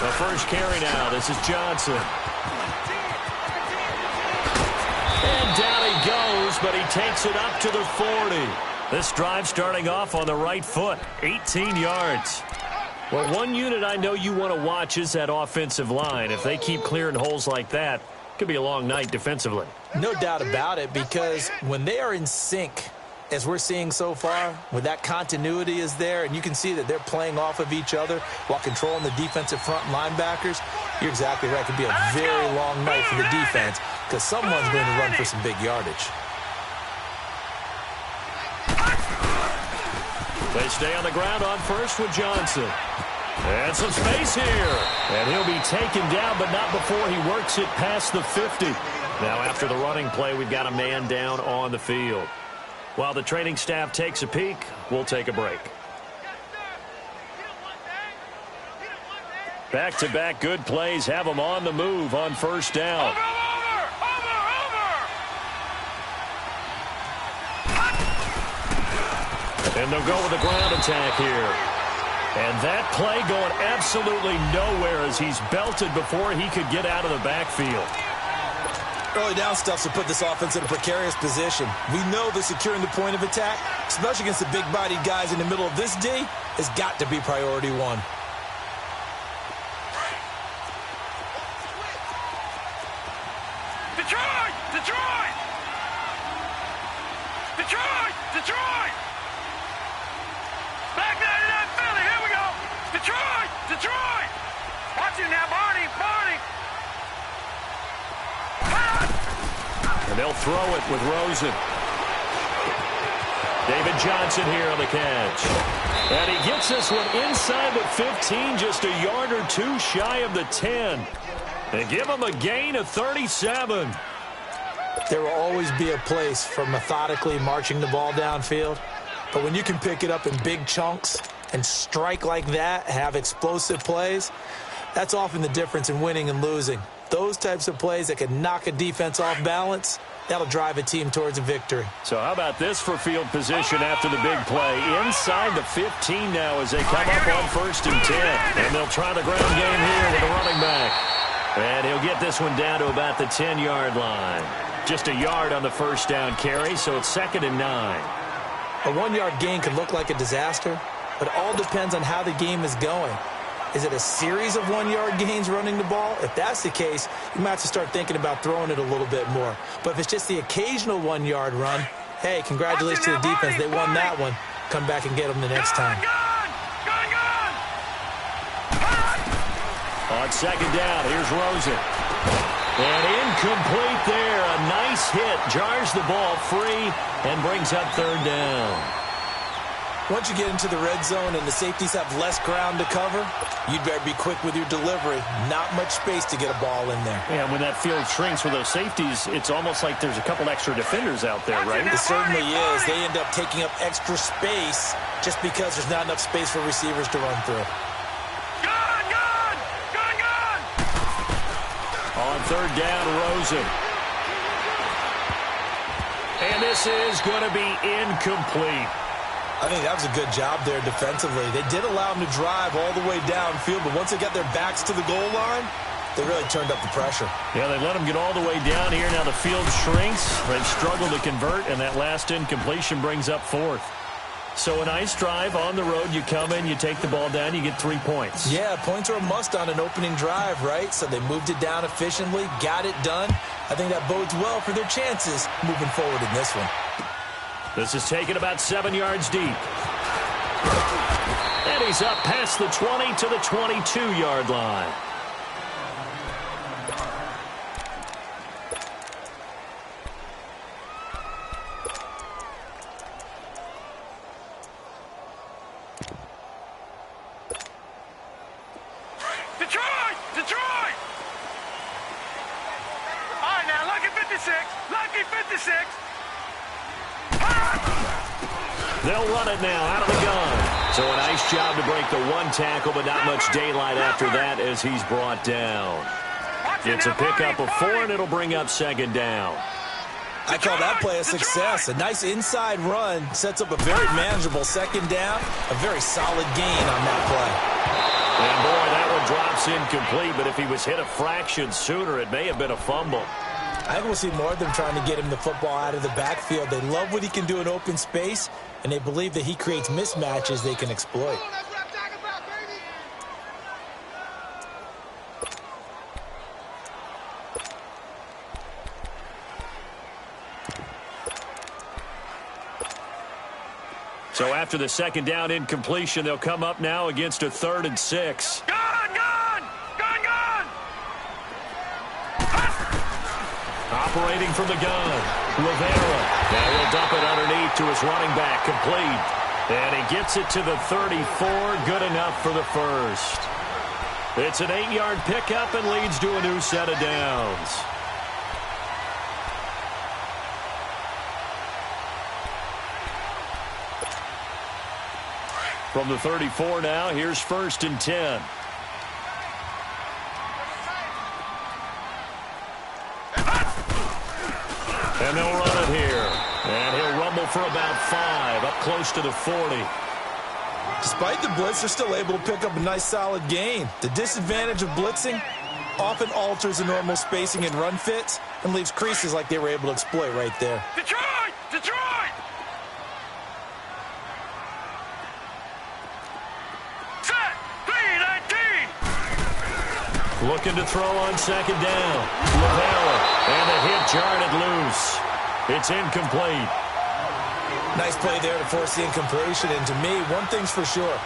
The first carry now. This is Johnson. And down he goes, but he takes it up to the 40. This drive starting off on the right foot, 18 yards. Well, one unit I know you want to watch is that offensive line. If they keep clearing holes like that, it could be a long night defensively. No doubt about it, because when they are in sync, as we're seeing so far, when that continuity is there, and you can see that they're playing off of each other while controlling the defensive front linebackers, you're exactly right. It could be a very long night for the defense because someone's going to run for some big yardage. They stay on the ground on first with Johnson. And some space here. And he'll be taken down, but not before he works it past the 50. Now, after the running play, we've got a man down on the field. While the training staff takes a peek, we'll take a break. Back-to-back good plays have them on the move on first down. And they'll go with a ground attack here. And that play going absolutely nowhere as he's belted before he could get out of the backfield. Early down stuff to put this offense in a precarious position. We know that securing the point of attack, especially against the big-bodied guys in the middle of this D, has got to be priority one. Detroit! Detroit! Detroit! Detroit! Back there to that Philly. Here we go. Detroit! Detroit! Watch it now, Barney! Barney! And they'll throw it with Rosen. David Johnson here on the catch. And he gets this one inside the 15, just a yard or two shy of the 10. And give him a gain of 37. There will always be a place for methodically marching the ball downfield. But when you can pick it up in big chunks and strike like that, have explosive plays, that's often the difference in winning and losing. Those types of plays that can knock a defense off balance, that'll drive a team towards a victory. So how about this for field position after the big play? Inside the 15 now as they come up on first and 10. And they'll try the ground game here with the running back. And he'll get this one down to about the 10-yard line. Just a yard on the first down carry, so it's 2nd and 9. A 1-yard gain could look like a disaster, but it all depends on how the game is going. Is it a series of 1-yard gains running the ball? If that's the case, you might have to start thinking about throwing it a little bit more. But if it's just the occasional 1-yard run, hey, congratulations to the defense. They won that one. Come back and get them the next time. On second down, here's Rosen. And incomplete there. A nice hit. Jars the ball free and brings up 3rd down. Once you get into the red zone and the safeties have less ground to cover, you'd better be quick with your delivery. Not much space to get a ball in there. Yeah, when that field shrinks with those safeties, it's almost like there's a couple extra defenders out there, right? It certainly is. They end up taking up extra space just because there's not enough space for receivers to run through. On 3rd down, Rosen. And this is going to be incomplete. I think that was a good job there defensively. They did allow them to drive all the way downfield, but once they got their backs to the goal line, they really turned up the pressure. Yeah, they let them get all the way down here. Now the field shrinks. They've struggled to convert, and that last incompletion brings up 4th. So a nice drive on the road. You come in, you take the ball down, you get 3 points. Yeah, points are a must on an opening drive, right? So they moved it down efficiently, got it done. I think that bodes well for their chances moving forward in this one. This is taken about 7 yards deep. And he's up past the 20 to the 22-yard line. Detroit! Detroit! All right, now, lucky 56. Lucky 56. They'll run it now out of the gun. So a nice job to break the one tackle, but not much daylight after that as he's brought down. It's a pickup of 4, and it'll bring up 2nd down. I call that play a success. A nice inside run sets up a very manageable 2nd down. A very solid gain on that play. And boy, that one drops That's incomplete, but if he was hit a fraction sooner, it may have been a fumble. I think we'll see more of them trying to get him the football out of the backfield. They love what he can do in open space, and they believe that he creates mismatches they can exploit. So after the second down incompletion, they'll come up now against a 3rd and 6. Gun! Operating from the gun, Rivera. Now he'll dump it underneath to his running back, complete. And he gets it to the 34, good enough for the first. It's an 8-yard pickup and leads to a new set of downs. From the 34 now, here's 1st and 10. And they'll run it here. And he'll rumble for about 5, up close to the 40. Despite the blitz, they're still able to pick up a nice, solid gain. The disadvantage of blitzing often alters the normal spacing and run fits and leaves creases like they were able to exploit right there. Detroit! Set! 3-19! Looking to throw on second down. Rivera. And the hit jarred loose. It's incomplete. Nice play there to force the incompletion. And to me, one thing's for sure.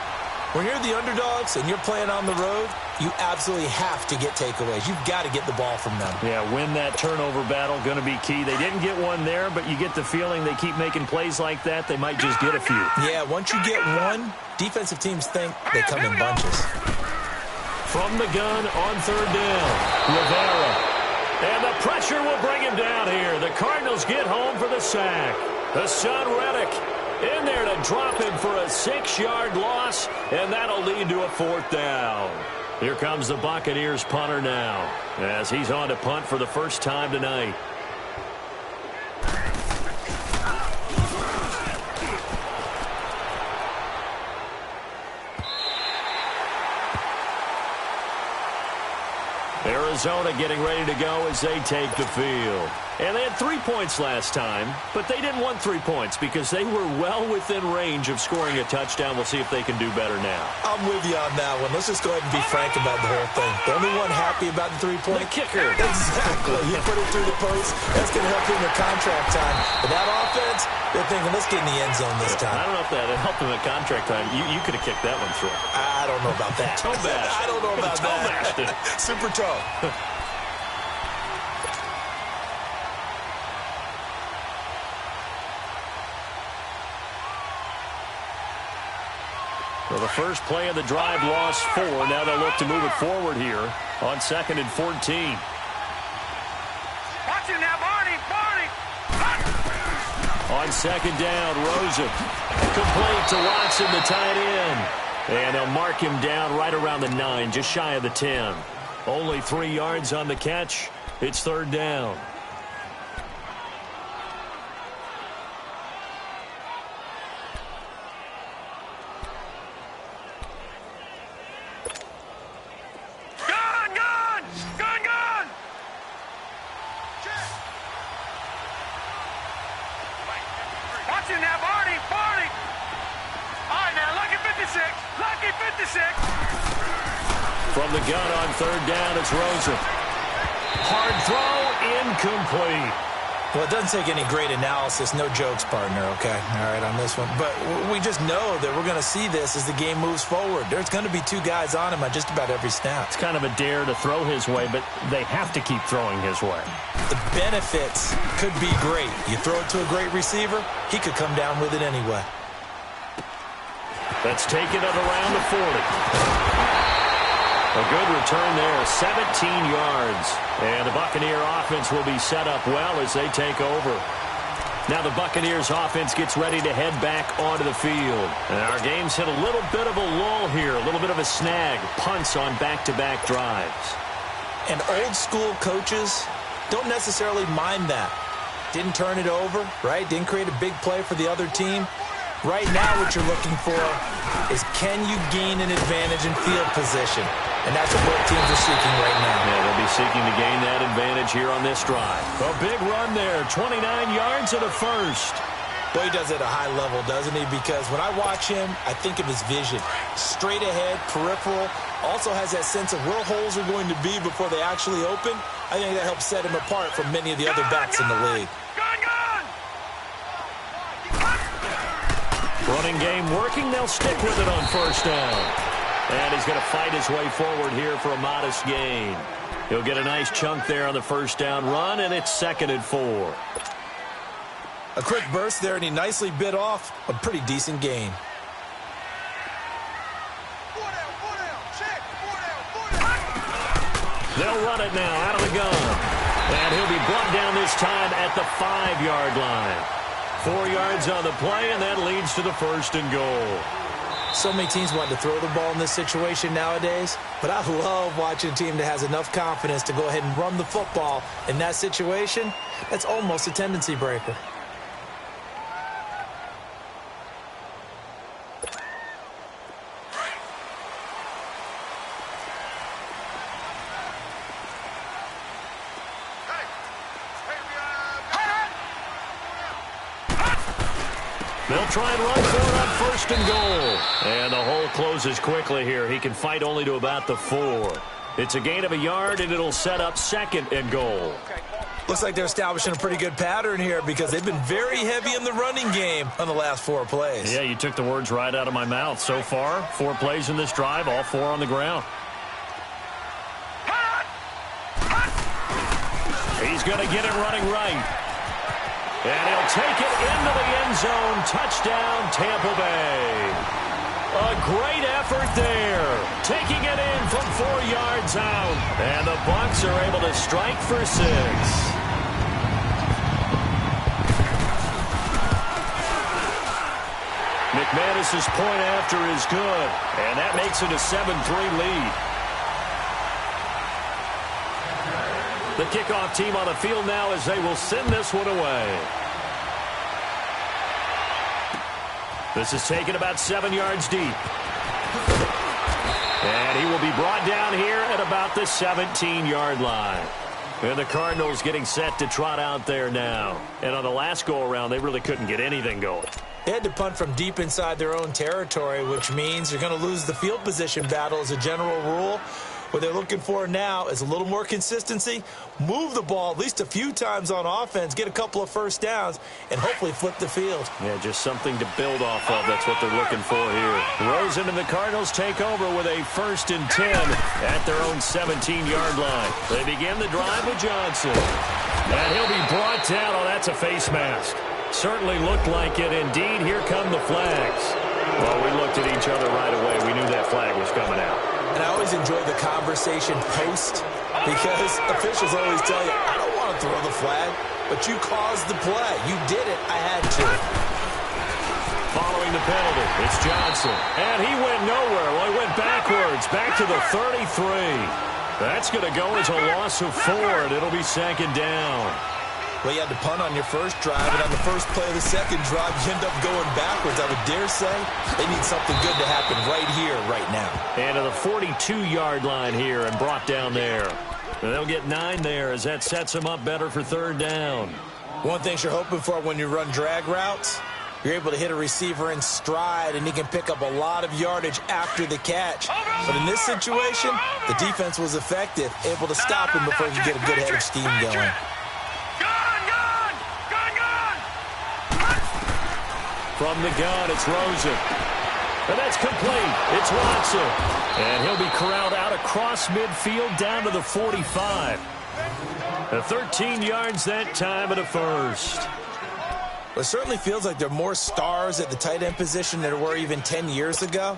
When you're the underdogs and you're playing on the road, you absolutely have to get takeaways. You've got to get the ball from them. Yeah, win that turnover battle, going to be key. They didn't get one there, but you get the feeling they keep making plays like that, they might just get a few. Yeah, once you get one, defensive teams think they come in bunches. From the gun on 3rd down, Rivera. And the pressure will bring him down here. The Cardinals get home for the sack. The son Reddick in there to drop him for a 6-yard loss, and that'll lead to a 4th down. Here comes the Buccaneers punter now, as he's on to punt for the first time tonight. Arizona getting ready to go as they take the field. And they had 3 points last time, but they didn't want 3 points because they were well within range of scoring a touchdown. We'll see if they can do better now. I'm with you on that one. Let's just go ahead and be frank about the whole thing. The only one happy about the 3-point? The kicker. Exactly. You put it through the post. That's going to help you in your contract time. But that offense, they're thinking, let's get in the end zone this time. I don't know if that helped them at contract time. You could have kicked that one through. I don't know about that. Toe bash. I don't know about toe that. Bashed it. Super toe. Well, the first play of the drive lost 4. Now they'll look to move it forward here on 2nd and 14. Watch him now, Barney! On 2nd down, Rosen. Complete to Watson, the tight end. And they'll mark him down right around the 9, just shy of the 10. Only 3 yards on the catch. It's 3rd down. From the gun on 3rd down, it's Rosen. Hard throw, incomplete. Well, it doesn't take any great analysis. No jokes, partner, okay? All right, on this one. But we just know that we're going to see this as the game moves forward. There's going to be 2 guys on him on just about every snap. It's kind of a dare to throw his way, but they have to keep throwing his way. The benefits could be great. You throw it to a great receiver, he could come down with it anyway. Let's take it at around the 40. A good return there, 17 yards. And the Buccaneer offense will be set up well as they take over. Now the Buccaneers offense gets ready to head back onto the field. And our game's hit a little bit of a lull here, a little bit of a snag. Punts on back-to-back drives. And old school coaches don't necessarily mind that. Didn't turn it over, right? Didn't create a big play for the other team. Right now what you're looking for is can you gain an advantage in field position? And that's what both teams are seeking right now. Yeah, they'll be seeking to gain that advantage here on this drive. A big run there, 29 yards and a first. Well, he does it at a high level, doesn't he? Because when I watch him, I think of his vision. Straight ahead, peripheral, also has that sense of where holes are going to be before they actually open. I think that helps set him apart from many of the other backs in the league. Running game working. They'll stick with it on first down. And he's going to fight his way forward here for a modest gain. He'll get a nice chunk there on the first down run, and it's 2nd and 4. A quick burst there, and he nicely bit off a pretty decent gain. They'll run it now out of the gun. And he'll be brought down this time at the 5-yard line. 4 yards on the play, and that leads to the 1st and goal. So many teams want to throw the ball in this situation nowadays, but I love watching a team that has enough confidence to go ahead and run the football in that situation. That's almost a tendency breaker. They'll try and run for it on 1st and goal. And the hole closes quickly here. He can fight only to about the 4. It's a gain of a yard, and it'll set up 2nd and goal. Looks like they're establishing a pretty good pattern here because they've been very heavy in the running game on the last 4 plays. Yeah, you took the words right out of my mouth. So far, 4 plays in this drive, all 4 on the ground. He's going to get it running right. And he'll take it into the end zone. Touchdown, Tampa Bay. A great effort there. Taking it in from 4 yards out. And the Bucs are able to strike for 6. McManus's point after is good. And that makes it a 7-3 lead. The kickoff team on the field now as they will send this one away. This is taken about 7 yards deep. And he will be brought down here at about the 17-yard line. And the Cardinals getting set to trot out there now. And on the last go-around, they really couldn't get anything going. They had to punt from deep inside their own territory, which means you're going to lose the field position battle as a general rule. What they're looking for now is a little more consistency, move the ball at least a few times on offense, get a couple of first downs, and hopefully flip the field. Yeah, just something to build off of. That's what they're looking for here. Rosen and the Cardinals take over with a 1st and 10 at their own 17-yard line. They begin the drive with Johnson. And he'll be brought down. Oh, that's a face mask. Certainly looked like it. Indeed, here come the flags. Well, we looked at each other right away. We knew that flag was coming out. And I always enjoy the conversation post because officials always tell you, I don't want to throw the flag, but you caused the play. You did it. I had to. Following the penalty, it's Johnson. And he went nowhere. Well, he went backwards, back to the 33. That's going to go as a loss of 4, and it'll be 2nd down. Well, you had to punt on your first drive, and on the first play of the second drive, you end up going backwards. I would dare say they need something good to happen right here, right now. And to the 42-yard line here and brought down there. And they'll get 9 there as that sets them up better for 3rd down. One thing you're hoping for when you run drag routes, you're able to hit a receiver in stride, and he can pick up a lot of yardage after the catch. But in this situation, the defense was effective, able to stop him before he could get a good head of steam going. From the gun, it's Rosen. And that's complete. It's Watson. And he'll be corralled out across midfield down to the 45. The 13 yards that time and a 1st. Well, it certainly feels like there are more stars at the tight end position than there were even 10 years ago.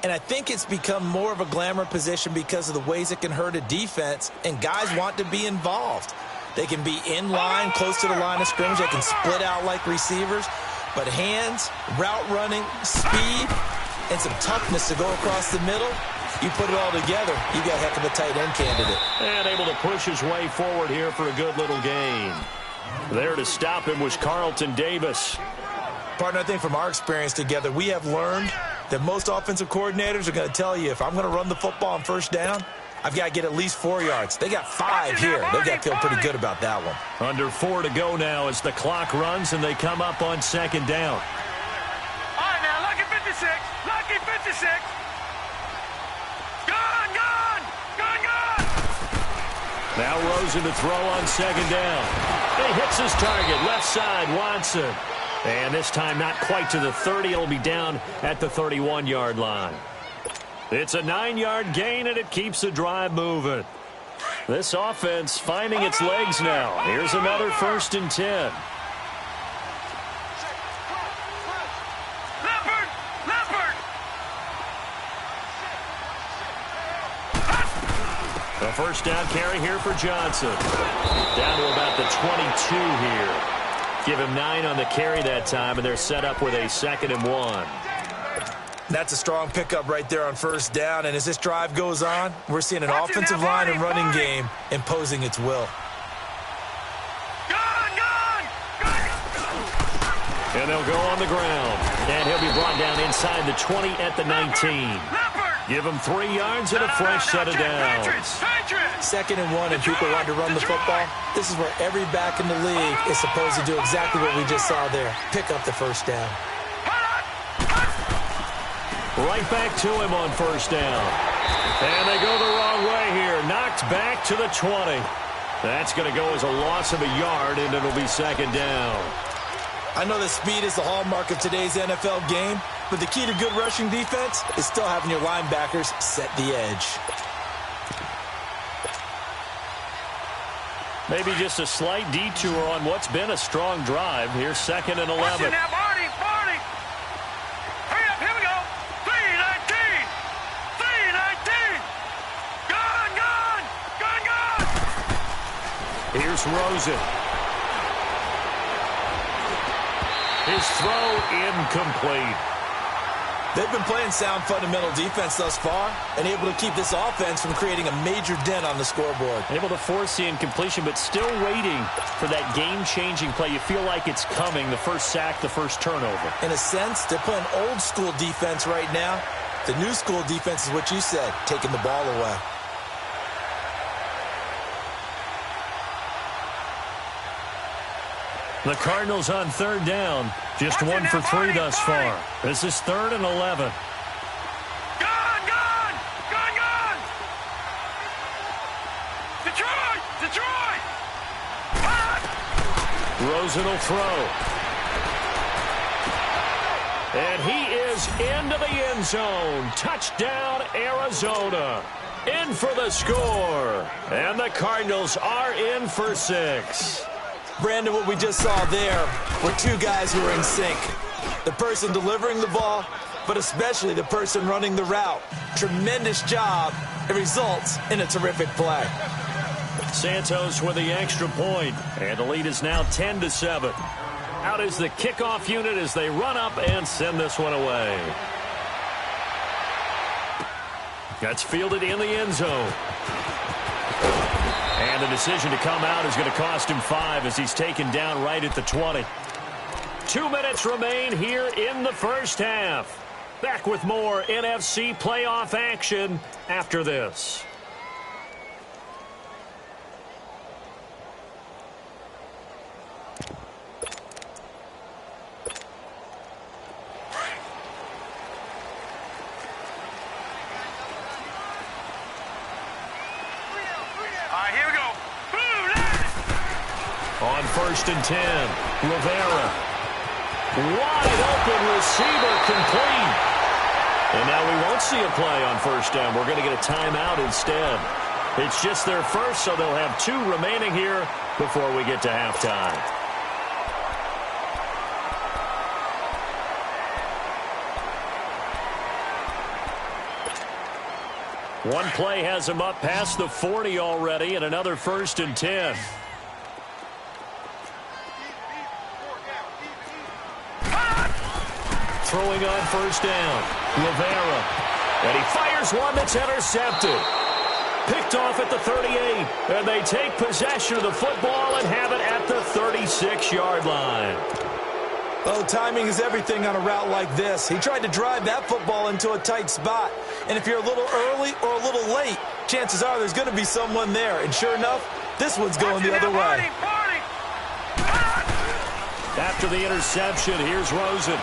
And I think it's become more of a glamour position because of the ways it can hurt a defense, and guys want to be involved. They can be in line, close to the line of scrimmage. They can split out like receivers. But hands, route running, speed, and some toughness to go across the middle, you put it all together, you got a heck of a tight end candidate. And able to push his way forward here for a good little gain. There to stop him was Carlton Davis. Partner, I think from our experience together, we have learned that most offensive coordinators are going to tell you, if I'm going to run the football on first down, I've got to get at least 4 yards. They got 5 here. They've got to feel pretty good about that one. Under 4 to go now as the clock runs and they come up on second down. All right, now, lucky 56. Lucky 56. Gone, gone, gone, gone. Now Rosen to throw on second down. He hits his target, left side, Watson. And this time not quite to the 30. It'll be down at the 31-yard line. It's a 9-yard gain, and it keeps the drive moving. This offense finding its legs now. Here's another 1st and 10. Leopard, Leopard. The first down carry here for Johnson. Down to about the 22 here. Give him 9 on the carry that time, and they're set up with a 2nd and 1. That's a strong pickup right there on first down, and as this drive goes on, we're seeing an offensive line and running game imposing its will. Gone, gone, gone. And they'll go on the ground. And he'll be brought down inside the 20 at the 19. Give him 3 yards and a fresh set of downs. 2nd and 1, and people want to run the football. This is where every back in the league is supposed to do exactly what we just saw there. Pick up the first down. Right back to him on first down. And they go the wrong way here. Knocked back to the 20. That's going to go as a loss of a yard, and it'll be 2nd down. I know that speed is the hallmark of today's NFL game, but the key to good rushing defense is still having your linebackers set the edge. Maybe just a slight detour on what's been a strong drive. Here's 2nd and 11. Watch it now, Barney, Barney. Hurry up, here we go. 3-19. 3-19. Gone, gone, gone, gone. Here's Rosen. His throw incomplete. They've been playing sound fundamental defense thus far and able to keep this offense from creating a major dent on the scoreboard. Able to force the incompletion, but still waiting for that game-changing play. You feel like it's coming, the first sack, the first turnover. In a sense, they're playing old-school defense right now. The new school defense is what you said, taking the ball away. The Cardinals on 3rd down. Just 1 for 3 thus far. This is 3rd and 11. Gone, gone, gone, gone. Detroit, Detroit. Rosen will throw. And he is into the end zone. Touchdown, Arizona. In for the score. And the Cardinals are in for 6. Brandon, what we just saw there were 2 guys who were in sync. The person delivering the ball, but especially the person running the route. Tremendous job. It results in a terrific play. Santos with the extra point, and the lead is now 10-7. Out is the kickoff unit as they run up and send this one away. That's fielded in the end zone. And the decision to come out is going to cost him 5 as he's taken down right at the 20. 2 minutes remain here in the first half. Back with more NFC playoff action after this. On 1st and 10, Rivera. Wide open receiver complete. And now we won't see a play on first down. We're going to get a timeout instead. It's just their first, so they'll have 2 remaining here before we get to halftime. One play has him up past the 40 already, and another 1st and 10. Throwing on first down, Rivera. And he fires one that's intercepted. Picked off at the 38. And they take possession of the football and have it at the 36-yard line. Oh, timing is everything on a route like this. He tried to drive that football into a tight spot. And if you're a little early or a little late, chances are there's going to be someone there. And sure enough, this one's going the other way. After the interception, here's Rosen.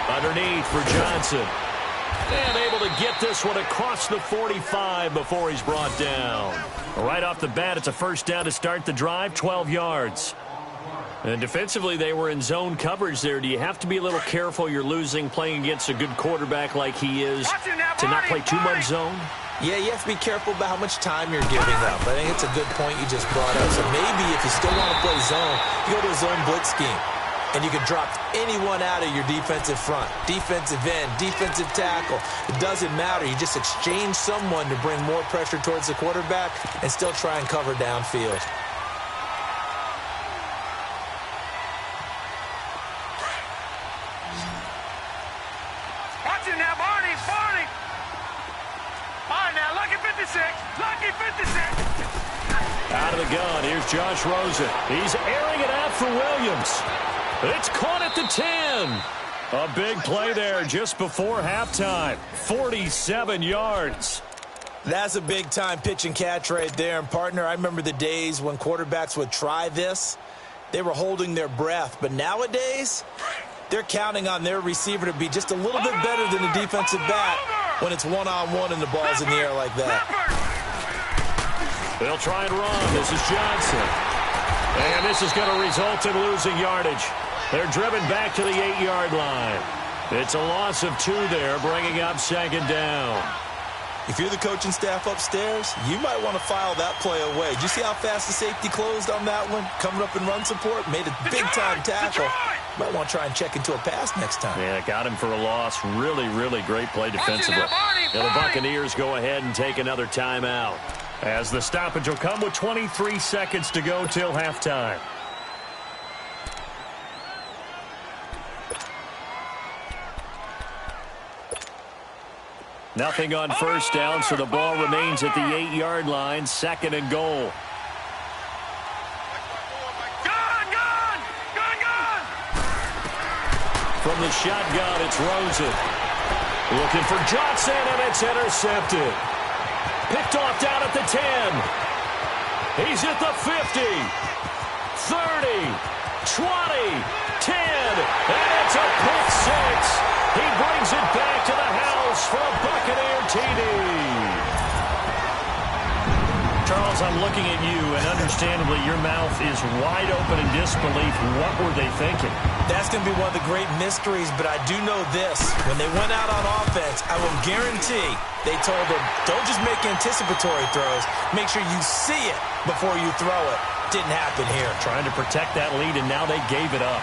Underneath for Johnson. And able to get this one across the 45 before he's brought down. Right off the bat, it's a first down to start the drive, 12 yards. And defensively, they were in zone coverage there. Do you have to be a little careful you're losing playing against a good quarterback like he is to not play too much zone? Yeah, you have to be careful about how much time you're giving up. I think it's a good point you just brought up. So maybe if you still want to play zone, you go to a zone blitz scheme. And you can drop anyone out of your defensive front. Defensive end, defensive tackle. It doesn't matter. You just exchange someone to bring more pressure towards the quarterback and still try and cover downfield. Watch it now, Barney, Barney. All right, now, lucky 56, lucky 56. Out of the gun, here's Josh Rosen. He's airing it out for Williams. It's caught at the 10. A big play there just before halftime. 47 yards. That's a big-time pitch and catch right there. And, partner, I remember the days when quarterbacks would try this. They were holding their breath. But nowadays, they're counting on their receiver to be just a little bit better than the defensive back when it's one-on-one and the ball's in the air like that. They'll try and run. This is Johnson. And this is going to result in losing yardage. They're driven back to the 8-yard line. It's a loss of 2 there, bringing up second down. If you're the coaching staff upstairs, you might want to file that play away. Did you see how fast the safety closed on that one? Coming up in run support, made a big-time tackle. Might want to try and check into a pass next time. Yeah, got him for a loss. Really, really great play defensively. And the Buccaneers go ahead and take another timeout, as the stoppage will come with 23 seconds to go till halftime. Nothing on first down, so the ball remains at the 8-yard line, second and goal. From the shotgun, it's Rosen. Looking for Johnson, and it's intercepted. Picked off down at the 10. He's at the 50, 30, 20, 10, and it's a pick six. He brings it back to the house for a Buccaneer TD. Charles, I'm looking at you, and understandably, your mouth is wide open in disbelief. What were they thinking? That's going to be one of the great mysteries, but I do know this. When they went out on offense, I will guarantee they told them, don't just make anticipatory throws. Make sure you see it before you throw it. Didn't happen here. Trying to protect that lead, and now they gave it up.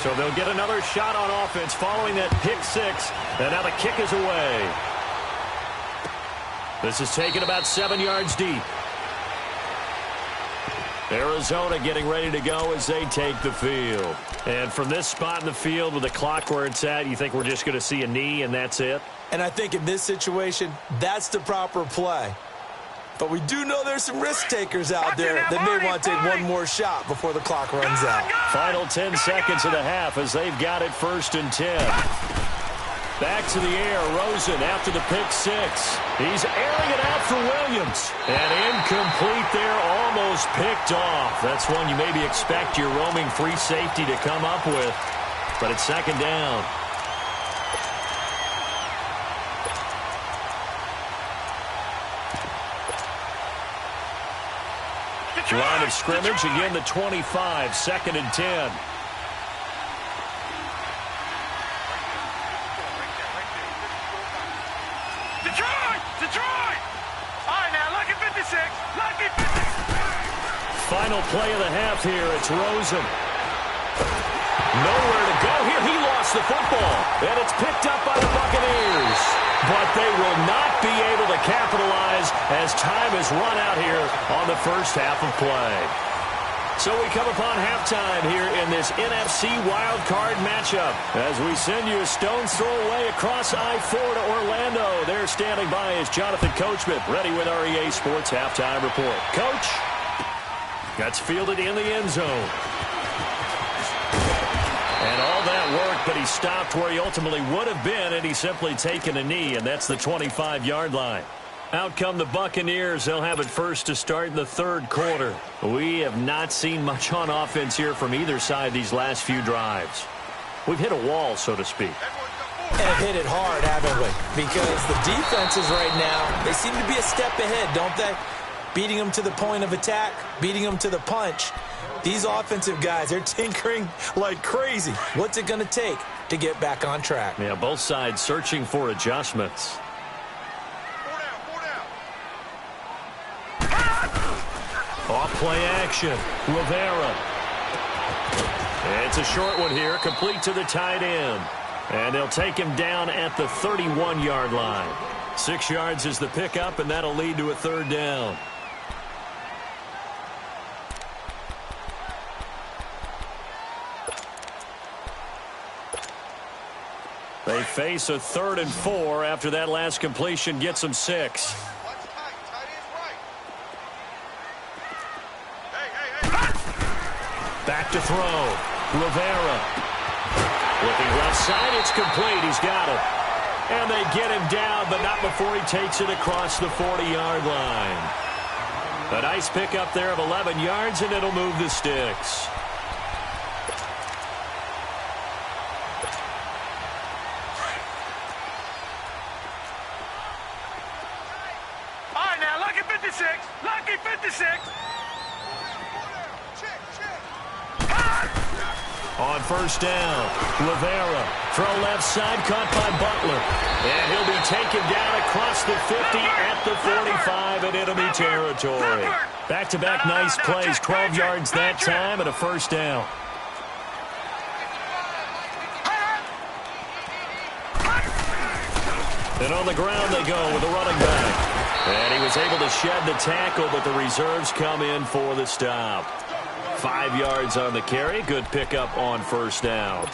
So they'll get another shot on offense following that pick six, and now the kick is away. This is taken about 7 yards deep. Arizona getting ready to go as they take the field. And from this spot in the field with the clock where it's at, you think we're just going to see a knee and that's it? And I think in this situation, that's the proper play. But we do know there's some risk takers out there that may want to take one more shot before the clock runs out. Final 10 seconds of the half as they've got it 1st and 10. Back to the air, Rosen after the pick six. He's airing it out for Williams. And incomplete there, almost picked off. That's one you maybe expect your roaming free safety to come up with. But it's second down. Line of scrimmage, again the 25, 2nd and 10. Detroit! All right, now, lucky 56, lucky 56. Final play of the half here, it's Rosen. Nowhere to go here, he lost the football, and it's picked up by the Buccaneers. But they will not be able to capitalize as time has run out here on the first half of play. So we come upon halftime here in this NFC wildcard matchup as we send you a stone's throw away across I-4 to Orlando. There standing by is Jonathan Coachman, ready with our EA Sports Halftime Report. Coach? That's fielded in the end zone. And all that work, but he stopped where he ultimately would have been, and he's simply taken a knee, and that's the 25-yard line. Out come the Buccaneers. They'll have it first to start in the third quarter. We have not seen much on offense here from either side these last few drives. We've hit a wall, so to speak. And hit it hard, haven't we? Because the defenses right now, they seem to be a step ahead, don't they? Beating them to the point of attack, beating them to the punch. These offensive guys, they're tinkering like crazy. What's it going to take to get back on track? Yeah, both sides searching for adjustments. Off play action. Rivera. It's a short one here, complete to the tight end. And they'll take him down at the 31-yard line. 6 yards is the pickup, and that'll lead to a third down. They face a 3rd and 4 after that last completion gets them 6. Back to throw. Rivera. Looking left side, it's complete. He's got it. And they get him down, but not before he takes it across the 40-yard line. A nice pickup there of 11 yards, and it'll move the sticks. All right, now, lucky 56. Lucky 56. On first down, Rivera. Throw left side, caught by Butler. And he'll be taken down across the 50 at the 45 in enemy territory. Back-to-back nice plays, 12 yards that time and a first down. And on the ground they go with the running back. And he was able to shed the tackle, but the reserves come in for the stop. 5 yards on the carry. Good pickup on first down.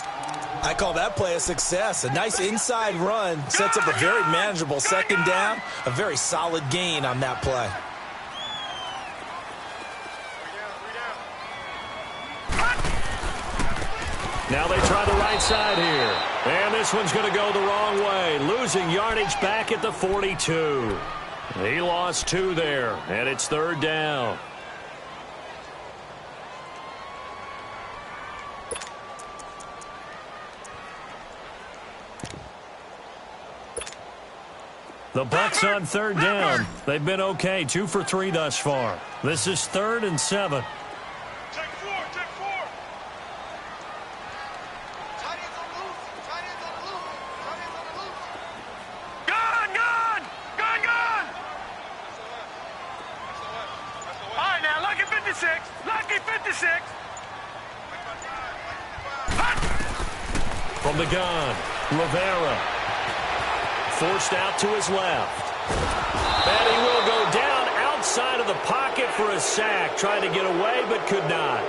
I call that play a success. A nice inside run sets up a very manageable second down. A very solid gain on that play. Now they try the right side here. And this one's going to go the wrong way. Losing yardage back at the 42. He lost 2 there, and it's third down. The Bucs on third down. They've been okay, 2 for 3 thus far. This is 3rd and 7. Take 4, take 4. Tight ends on the loose. Tight ends on the loose. Tight ends on the loose. Gun, gun. Gun, gun. All right, now, lucky 56. Lucky 56. From the gun, Rivera. Forced out to his left. And he will go down outside of the pocket for a sack. Trying to get away, but could not.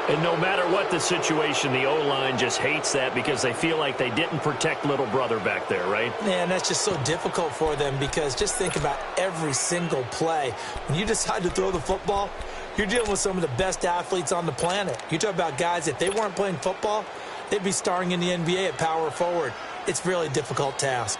And no matter what the situation, the O-line just hates that because they feel like they didn't protect little brother back there, right? Man, that's just so difficult for them because just think about every single play. When you decide to throw the football, you're dealing with some of the best athletes on the planet. You talk about guys, if they weren't playing football, they'd be starring in the NBA at power forward. It's really a difficult task.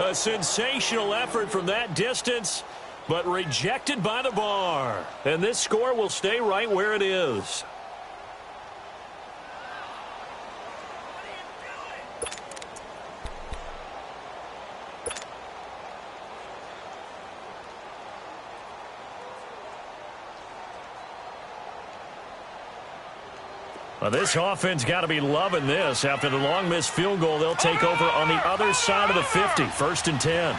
A sensational effort from that distance, but rejected by the bar. And this score will stay right where it is. Well, this offense got to be loving this. After the long missed field goal, they'll take over on the other side of the 50, 1st and 10.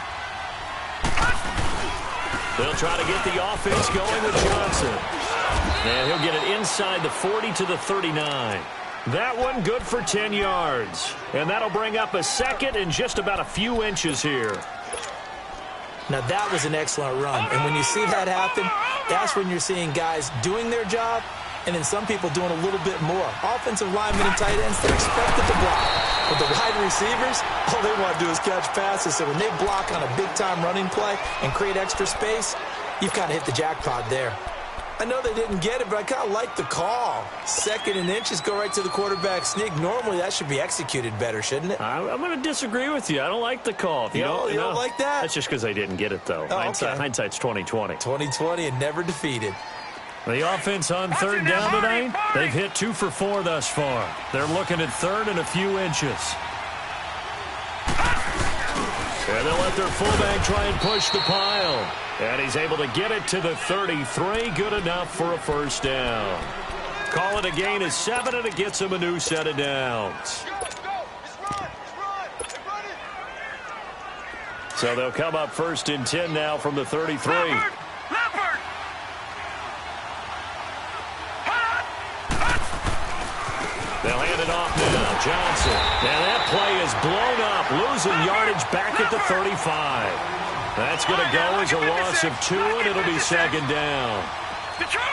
They'll try to get the offense going with Johnson. And he'll get it inside the 40 to the 39. That one good for 10 yards. And that'll bring up a second and just about a few inches here. Now, that was an excellent run. And when you see that happen, that's when you're seeing guys doing their job and then some people doing a little bit more. Offensive linemen and tight ends, they're expected to block. But the wide receivers, all they want to do is catch passes. So when they block on a big-time running play and create extra space, you've kind of hit the jackpot there. I know they didn't get it, but I kind of like the call. 2nd and inches, go right to the quarterback sneak. Normally, that should be executed better, shouldn't it? I'm going to disagree with you. I don't like the call. You don't like that? That's just because they didn't get it, though. Oh, okay. Hindsight's 20/20. 20/20 and never defeated. The offense on 3rd down tonight, they've hit 2 for 4 thus far. They're looking at 3rd and a few inches. And they'll let their fullback try and push the pile. And he's able to get it to the 33. Good enough for a first down. Call it a gain of 7, and it gets him a new set of downs. So they'll come up 1st and 10 now from the 33. Leopard! They'll hand it off now. Johnson. Now that play is blown up, losing yardage back at the 35. That's going to go as a loss of 2, and it'll be 2nd down.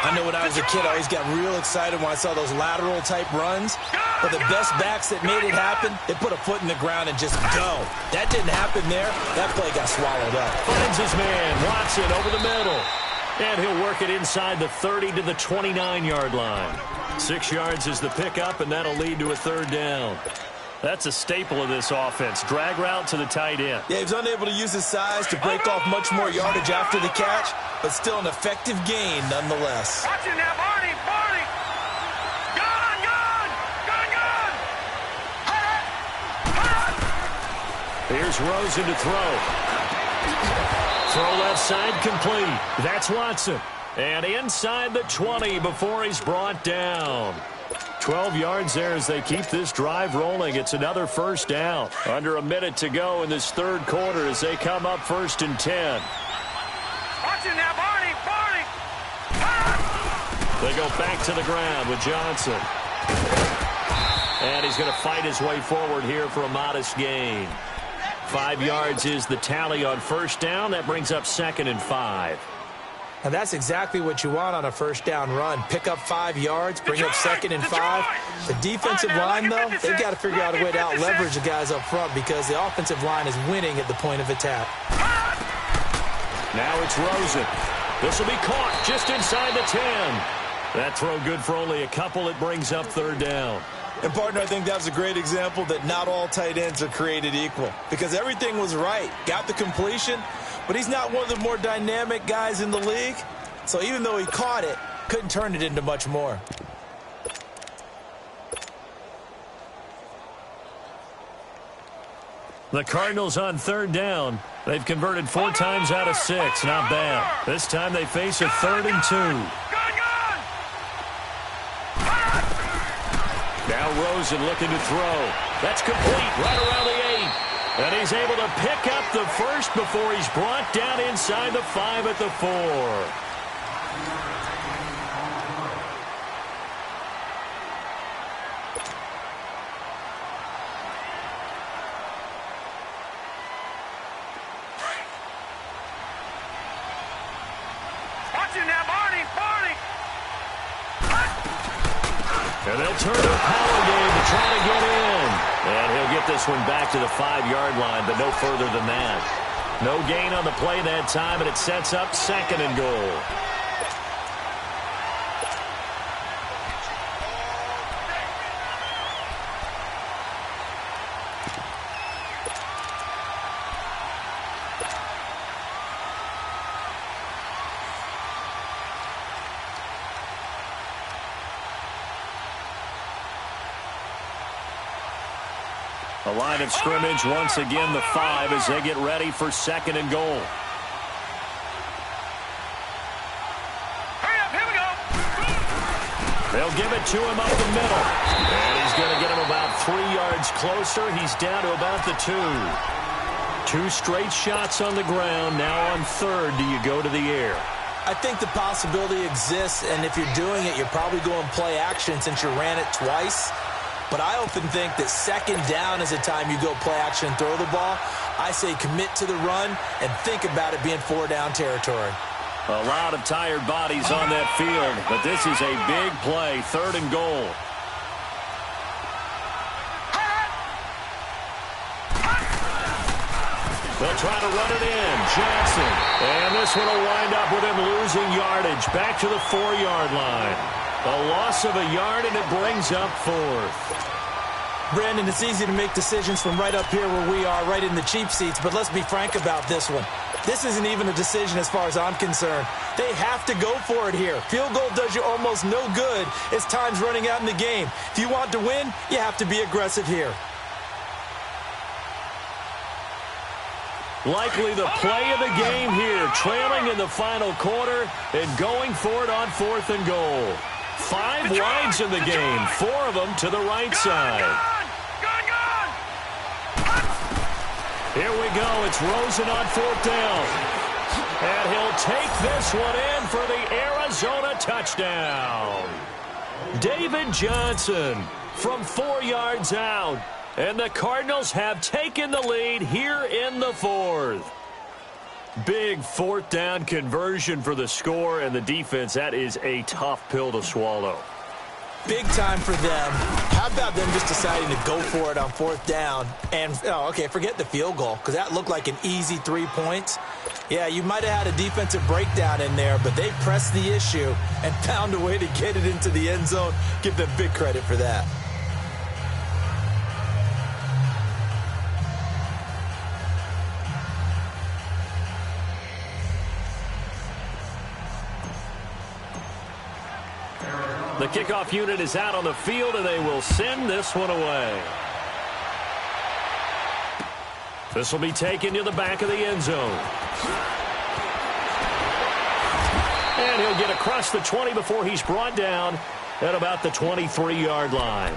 I know when I was a kid, I always got real excited when I saw those lateral-type runs. But the best backs that made it happen, they put a foot in the ground and just go. That didn't happen there. That play got swallowed up. Finds his man, Watson, over the middle. And he'll work it inside the 30 to the 29-yard line. 6 yards is the pickup, and that'll lead to a 3rd down. That's a staple of this offense. Drag route to the tight end. Yeah, he's unable to use his size to break off much more yardage after the catch, but still an effective gain nonetheless. Watch it now, Barney! Barney! Gun! Here's Rosen to throw. Throw left side complete. That's Watson. And inside the 20 before he's brought down. 12 yards there as they keep this drive rolling. It's another first down. Under a minute to go in this 3rd quarter as they come up 1st and 10. Watch it now, Barney! Barney! They go back to the ground with Johnson. And he's going to fight his way forward here for a modest gain. 5 yards is the tally on 1st down. That brings up 2nd and 5. And that's exactly what you want on a 1st down run. Pick up 5 yards, bring up 2nd and 5. The defensive line, though, they've got to figure out a way to out-leverage the guys up front because the offensive line is winning at the point of attack. Now it's Rosen. This will be caught just inside the 10. That throw good for only a couple. It brings up 3rd down. And, partner, I think that was a great example that not all tight ends are created equal because everything was right. Got the completion, but he's not one of the more dynamic guys in the league. So even though he caught it, couldn't turn it into much more. The Cardinals on 3rd down. They've converted 4 times out of 6. Not bad. This time they face a 3rd and 2. Now Rosen looking to throw. That's complete right around the 8. And he's able to pick up the first before he's brought down inside the 5 at the 4. Watch it now, Barney! Barney! And they'll turn to a power game to try to get in. And he'll get this one back to the 5-yard line, but no further than that. No gain on the play that time, and it sets up 2nd and goal. The line of scrimmage, once again, the 5 as they get ready for 2nd and goal. Hurry up, here we go! They'll give it to him up the middle. And he's going to get him about 3 yards closer. He's down to about the 2. 2 straight shots on the ground. Now on 3rd, do you go to the air? I think the possibility exists, and if you're doing it, you're probably going play action since you ran it twice. but I often think that second down is a time you go play action and throw the ball. I say commit to the run and think about it being 4-down territory. A lot of tired bodies on that field, but this is a big play, 3rd and goal. They'll try to run it in. Johnson. And this one will wind up with him losing yardage. Back to the 4-yard line. A loss of a yard, and it brings up 4th. Brandon, it's easy to make decisions from right up here where we are, right in the cheap seats, but let's be frank about this one. This isn't even a decision as far as I'm concerned. They have to go for it here. Field goal does you almost no good as time's running out in the game. If you want to win, you have to be aggressive here. Likely the play of the game here, trailing in the final quarter and going for it on 4th and goal. 5 wides in the game, 4 of them to the right side. Here we go. It's Rosen on 4th down. And he'll take this one in for the Arizona touchdown. David Johnson from 4 yards out. And the Cardinals have taken the lead here in the 4th. Big 4th down conversion for the score and the defense. That is a tough pill to swallow. Big time for them. How about them just deciding to go for it on 4th down? And, okay, forget the field goal, because that looked like an easy 3 points. Yeah, you might have had a defensive breakdown in there, but they pressed the issue and found a way to get it into the end zone. Give them big credit for that. The kickoff unit is out on the field, and they will send this one away. This will be taken to the back of the end zone. And he'll get across the 20 before he's brought down at about the 23-yard line.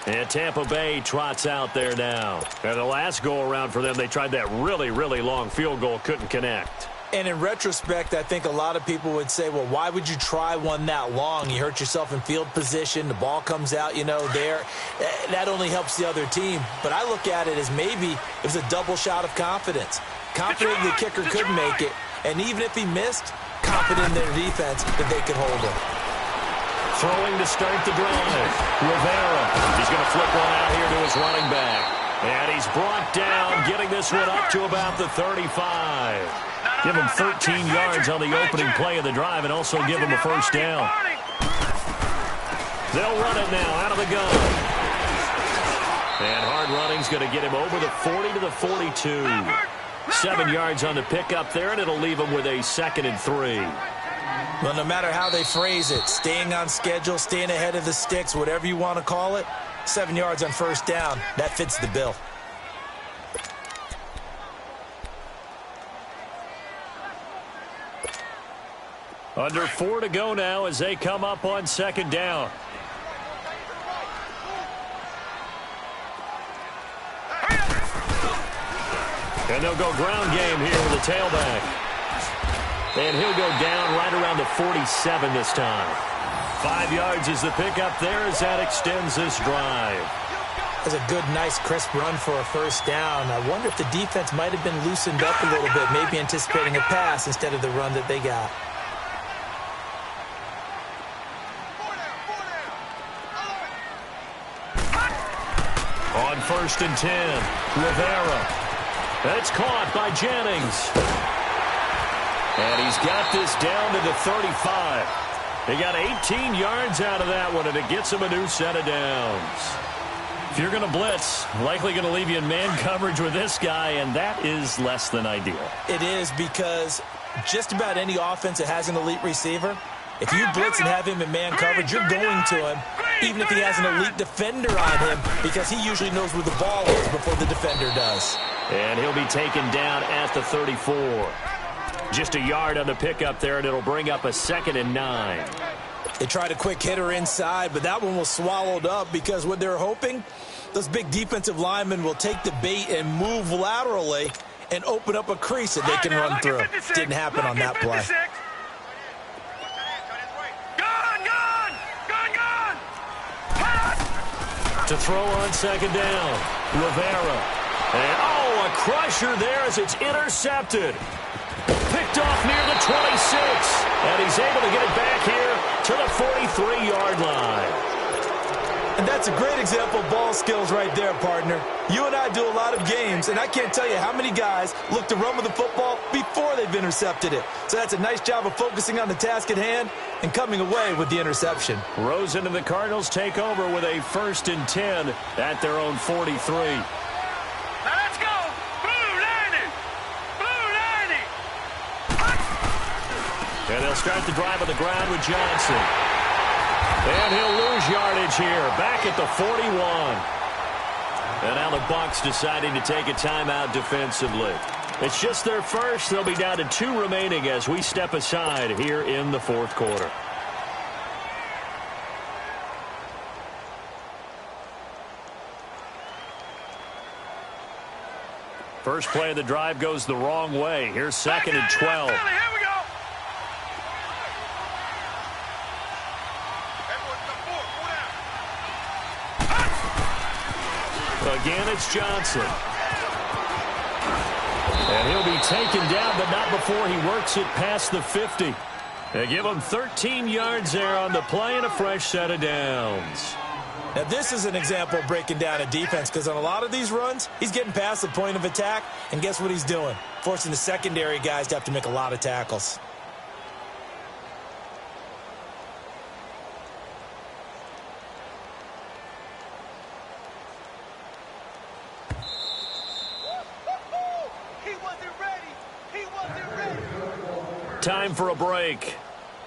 And Tampa Bay trots out there now. And the last go-around for them, they tried that really, really long field goal, couldn't connect. And in retrospect, I think a lot of people would say, well, why would you try one that long? You hurt yourself in field position. The ball comes out, there. That only helps the other team. But I look at it as maybe it was a double shot of confidence. Confident the kicker could make it. And even if he missed, confident in their defense that they could hold him. Throwing to start the drive. Rivera. He's going to flip one out here to his running back. And he's brought down, getting this one up to about the 35. Give him 13 yards on the opening play of the drive and also give him a 1st down. They'll run it now out of the gun. And hard running's going to get him over the 40 to the 42. 7 yards on the pickup there, and it'll leave him with a 2nd and 3. Well, no matter how they phrase it, staying on schedule, staying ahead of the sticks, whatever you want to call it, 7 yards on 1st down, that fits the bill. Under 4 to go now as they come up on 2nd down. And they'll go ground game here with the tailback. And he'll go down right around the 47 this time. 5 yards is the pickup there as that extends this drive. That's a good, nice, crisp run for a 1st down. I wonder if the defense might have been loosened up a little bit, maybe anticipating a pass instead of the run that they got. On 1st and 10, Rivera. That's caught by Jennings. And he's got this down to the 35. He got 18 yards out of that one, and it gets him a new set of downs. If you're going to blitz, likely going to leave you in man coverage with this guy, and that is less than ideal. It is, because just about any offense that has an elite receiver, if you blitz and have him in man coverage, you're going to him, even if he has an elite defender on him, because he usually knows where the ball is before the defender does. And he'll be taken down at the 34. Just a yard on the pickup there, and it'll bring up a 2nd and 9. They tried a quick hitter inside, but that one was swallowed up because what they're hoping, those big defensive linemen will take the bait and move laterally and open up a crease that they can run through. Didn't happen on that play. To throw on second down, Rivera. And, a crusher there as it's intercepted. Picked off near the 26. And he's able to get it back here to the 43-yard line. And that's a great example of ball skills right there, partner. You and I do a lot of games, and I can't tell you how many guys look to run with the football before they've intercepted it. So that's a nice job of focusing on the task at hand and coming away with the interception. Rosen and the Cardinals take over with a 1st and 10 at their own 43. Now let's go. Blue 90. Blue 90. And they'll start the drive on the ground with Johnson. And he'll lose yardage here, back at the 41. And now the Bucs deciding to take a timeout defensively. It's just their first. They'll be down to 2 remaining as we step aside here in the 4th quarter. First play of the drive goes the wrong way. Here's 2nd and 12. Here we go. Again, it's Johnson. And he'll be taken down, but not before he works it past the 50. They give him 13 yards there on the play and a fresh set of downs. Now, this is an example of breaking down a defense because on a lot of these runs, he's getting past the point of attack, and guess what he's doing? Forcing the secondary guys to have to make a lot of tackles. Time for a break.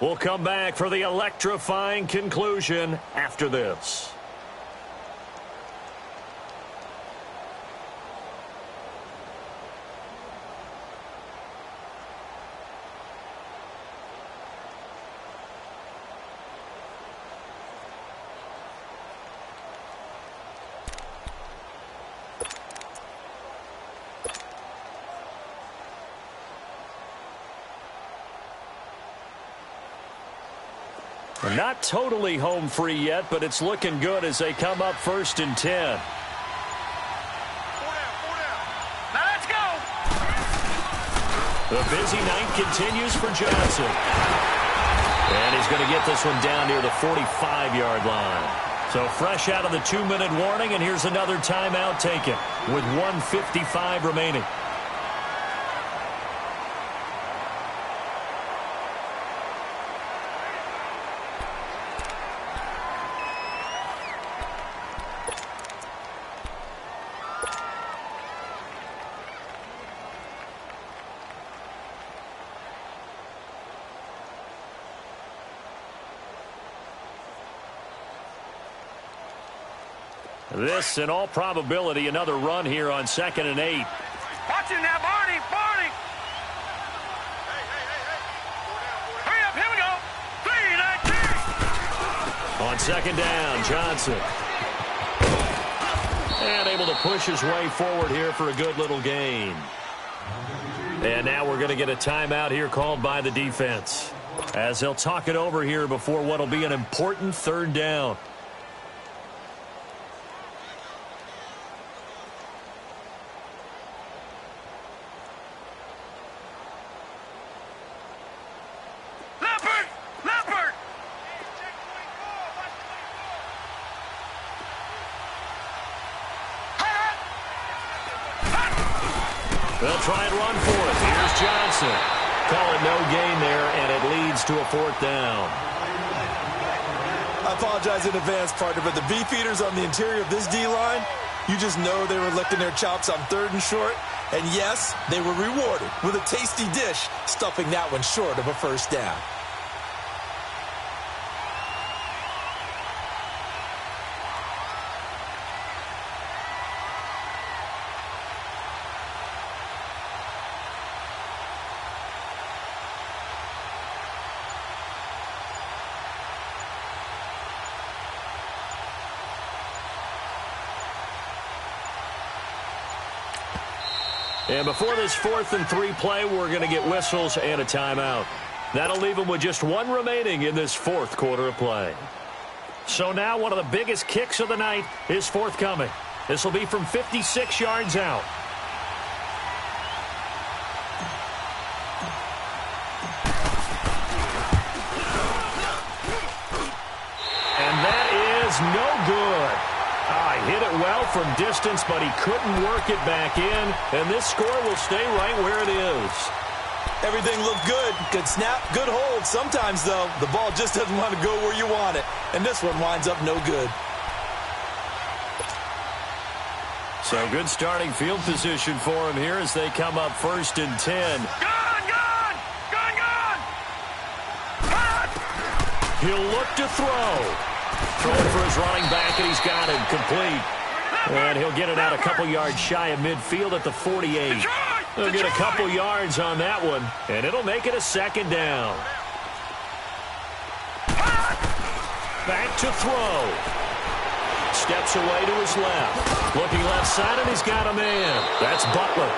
We'll come back for the electrifying conclusion after this. Not totally home free yet, but it's looking good as they come up 1st and 10. Now let's go. The busy night continues for Johnson. And he's going to get this one down near the 45-yard line. So fresh out of the 2-minute warning, and here's another timeout taken with 1:55 remaining. This, in all probability, another run here on 2nd and 8. Watch it now, Barney. Barney. Hurry up. Here we go. 3-19. On 2nd down, Johnson. And able to push his way forward here for a good little gain. And now we're going to get a timeout here called by the defense, as they'll talk it over here before what will be an important 3rd down. They'll try and run for it. Here's Johnson. Call it no gain there, and it leads to a 4th down. I apologize in advance, partner, but the beefeaters on the interior of this D-line, you just know they were licking their chops on 3rd and short. And yes, they were rewarded with a tasty dish, stuffing that one short of a 1st down. And before this 4th and 3 play, we're going to get whistles and a timeout. That'll leave them with just 1 remaining in this 4th quarter of play. So now one of the biggest kicks of the night is forthcoming. This will be from 56 yards out. And that is no good. He hit it well from distance, but he couldn't work it back in. And this score will stay right where it is. Everything looked good. Good snap, good hold. Sometimes, though, the ball just doesn't want to go where you want it. And this one winds up no good. So good starting field position for him here as they come up 1st and 10. Gone, gone! Gone, gone! He'll look to throw. Throwing for his running back, and he's got it complete. And he'll get it out a couple yards shy of midfield at the 48. He'll get a couple yards on that one, and it'll make it a 2nd down. Back to throw. Steps away to his left. Looking left side, and he's got a man. That's Butler.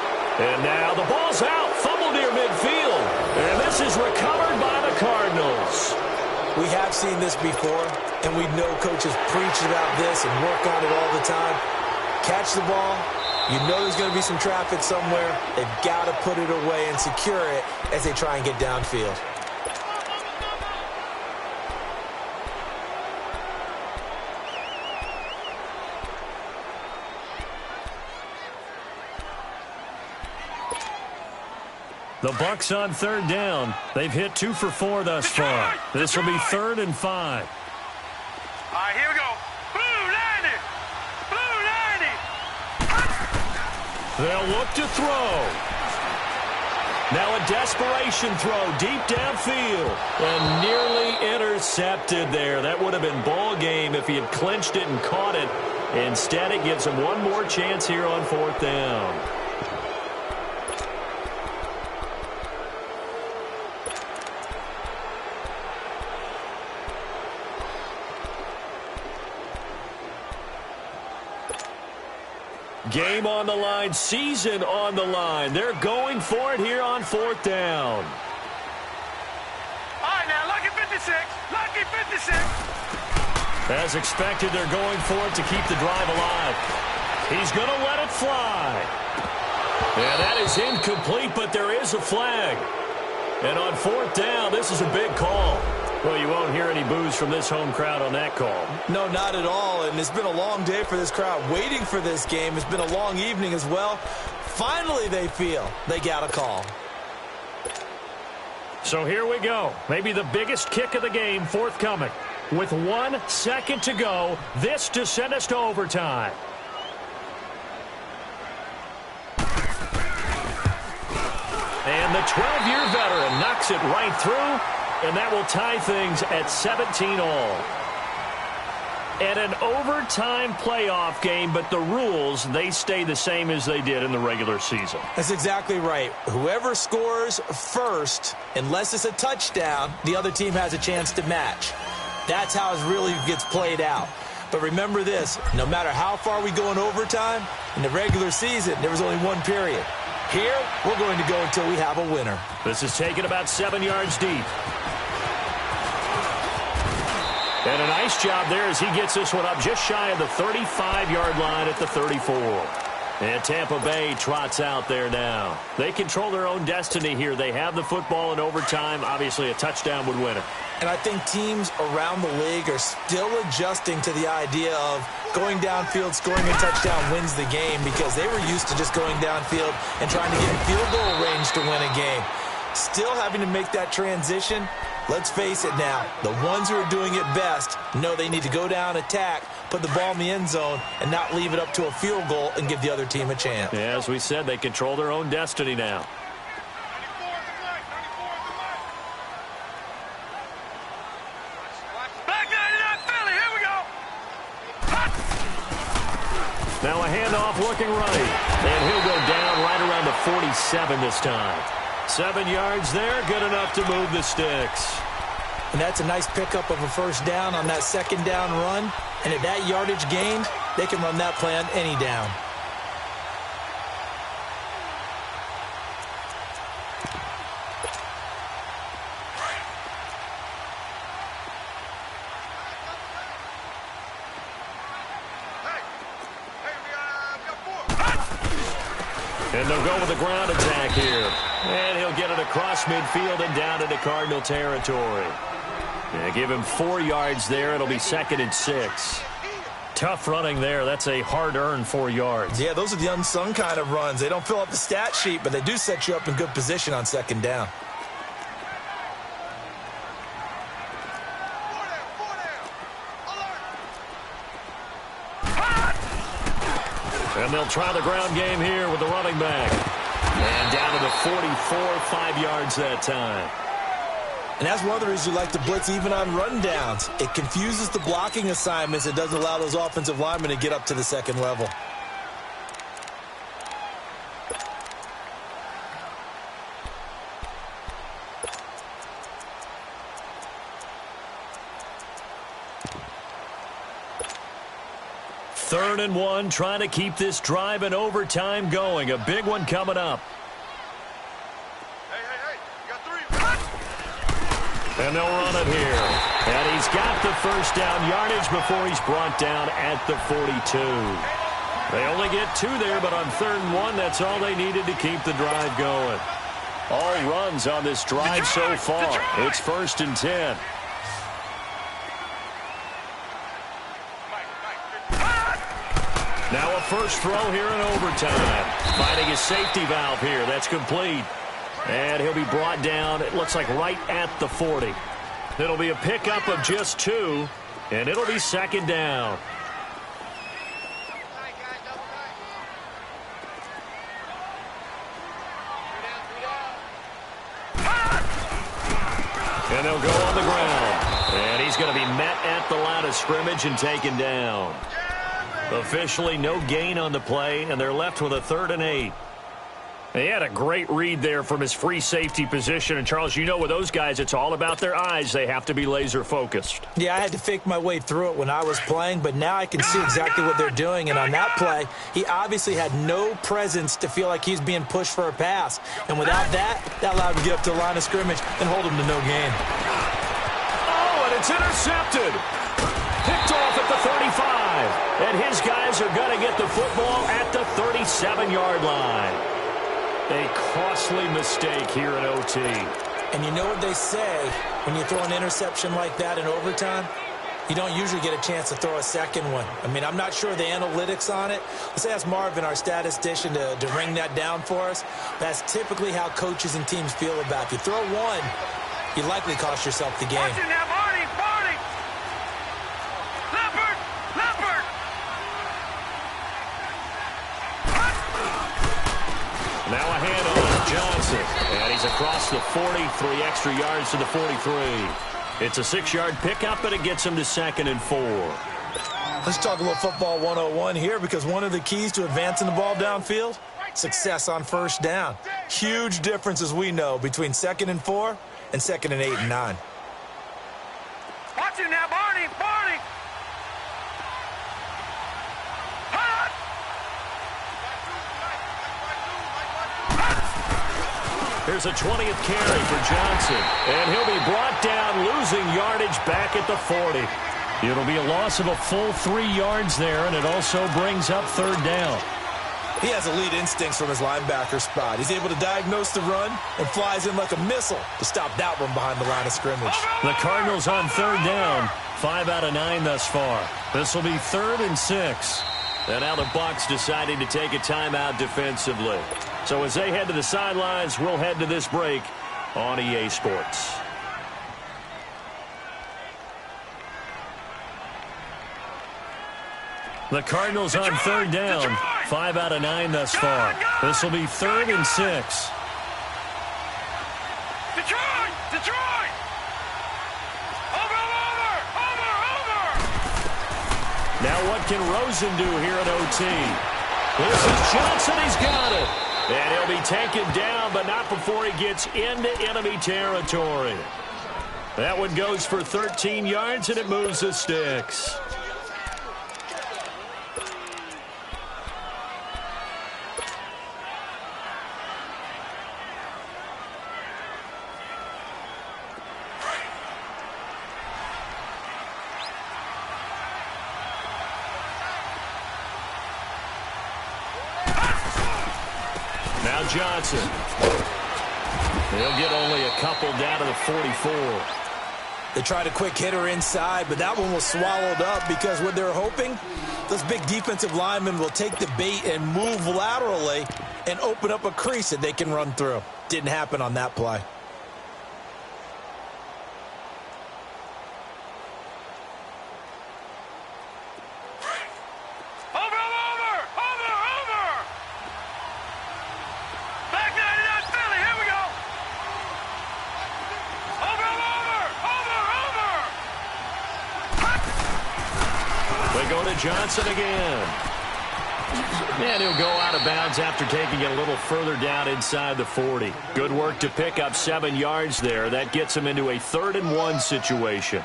And now the ball's out. Fumble near midfield. And this is recovered by the Cardinals. We have seen this before, and we know coaches preach about this and work on it all the time. Catch the ball. You know there's going to be some traffic somewhere. They've got to put it away and secure it as they try and get downfield. The Bucs on 3rd down. They've hit 2 for 4 thus far. This will be 3rd and 5. All right, here we go. Blue 90! Blue 90! They'll look to throw. Now a desperation throw deep downfield. And nearly intercepted there. That would have been ball game if he had clinched it and caught it. Instead, it gives him one more chance here on 4th down. Game on the line, season on the line. They're going for it here on 4th down. All right, now, lucky 56. Lucky 56. As expected, they're going for it to keep the drive alive. He's going to let it fly. Yeah, that is incomplete, but there is a flag. And on 4th down, this is a big call. Well, you won't hear any boos from this home crowd on that call. No, not at all. And it's been a long day for this crowd waiting for this game. It's been a long evening as well. Finally, they feel they got a call. So here we go. Maybe the biggest kick of the game forthcoming. With 1 second to go, this to send us to overtime. And the 12-year veteran knocks it right through. And that will tie things at 17 all. And an overtime playoff game, but the rules, they stay the same as they did in the regular season. That's exactly right. Whoever scores first, unless it's a touchdown, the other team has a chance to match. That's how it really gets played out. But remember this, no matter how far we go in overtime, in the regular season, there was only one period. Here, we're going to go until we have a winner. This is taken about 7 yards deep. And a nice job there as he gets this one up just shy of the 35-yard line at the 34. And Tampa Bay trots out there now. They control their own destiny here. They have the football in overtime. Obviously, a touchdown would win it. And I think teams around the league are still adjusting to the idea of going downfield, scoring a touchdown wins the game because they were used to just going downfield and trying to get in field goal range to win a game. Still having to make that transition. Let's face it now, the ones who are doing it best know they need to go down, attack, put the ball in the end zone, and not leave it up to a field goal and give the other team a chance. Yeah, as we said, they control their own destiny now. Back 99 Philly, here we go. Now a handoff looking right. And he'll go down right around the 47 this time. 7 yards there, good enough to move the sticks. And that's a nice pickup of a first down on that second down run. And at that yardage gained, they can run that play on any down. And they'll go with a ground attack here. And he'll get it across midfield and down into Cardinal territory. And give him 4 yards there. It'll be 2nd and 6. Tough running there. That's a hard-earned 4 yards. Yeah, those are the unsung kind of runs. They don't fill up the stat sheet, but they do set you up in good position on 2nd down. And they'll try the ground game here with the running back. And down to the 44, 5 yards that time. And that's one of the reasons you like to blitz even on rundowns. It confuses the blocking assignments. It doesn't allow those offensive linemen to get up to the 2nd level. Third and 1, trying to keep this drive in overtime going. A big one coming up. Hey, you got 3. And they'll run it here. And he's got the first down yardage before he's brought down at the 42. They only get 2 there, but on 3rd and 1, that's all they needed to keep the drive going. All runs on this drive so far. It's 1st and 10. Now a first throw here in overtime. Finding his safety valve here. That's complete. And he'll be brought down, it looks like right at the 40. It'll be a pickup of just 2, and it'll be 2nd down. And they'll go on the ground. And he's going to be met at the line of scrimmage and taken down. Officially no gain on the play, and they're left with a 3rd and 8. He had a great read there from his free safety position. And, Charles, you know with those guys, it's all about their eyes. They have to be laser-focused. Yeah, I had to fake my way through it when I was playing, but now I can see exactly what they're doing. And on that play, he obviously had no presence to feel like he's being pushed for a pass. And without that, that allowed him to get up to the line of scrimmage and hold him to no gain. Oh, and it's intercepted. Picked off at the 35. And his guys are going to get the football at the 37-yard line. A costly mistake here in OT. And you know what they say, when you throw an interception like that in overtime, you don't usually get a chance to throw a 2nd one. I mean, I'm not sure the analytics on it. Let's ask Marvin, our statistician, to ring that down for us. That's typically how coaches and teams feel about it. If you throw one, you likely cost yourself the game. Watch it now, Barney! Leopard! Now a handoff, Johnson. And he's across the 40, 3 extra yards to the 43. It's a 6-yard pickup, and it gets him to 2nd and 4. Let's talk a little football 101 here, because one of the keys to advancing the ball downfield, success on 1st down. Huge difference, as we know, between 2nd and 4 and 2nd and 8 and 9. Watch it now, Barney! Here's a 20th carry for Johnson. And he'll be brought down, losing yardage back at the 40. It'll be a loss of a full 3 yards there, and it also brings up 3rd down. He has elite instincts from his linebacker spot. He's able to diagnose the run and flies in like a missile to stop that one behind the line of scrimmage. The Cardinals on 3rd down. 5 out of 9 thus far. This will be 3rd and 6. And now the Bucs deciding to take a timeout defensively. So as they head to the sidelines, we'll head to this break on EA Sports. The Cardinals on 3rd down. 5 out of 9 thus far. This will be 3rd and 6. Detroit! Over! Now what can Rosen do here at OT? This is Johnson. He's got it. And he'll be taken down, but not before he gets into enemy territory. That one goes for 13 yards, and it moves the sticks. Now Johnson. He'll get only a couple down to the 44. They tried a quick hitter inside, but that one was swallowed up because what they're hoping, those big defensive linemen will take the bait and move laterally and open up a crease that they can run through. Didn't happen on that play. Johnson again. And he'll go out of bounds after taking it a little further down inside the 40. Good work to pick up 7 yards there. That gets him into a 3rd-and-1 situation.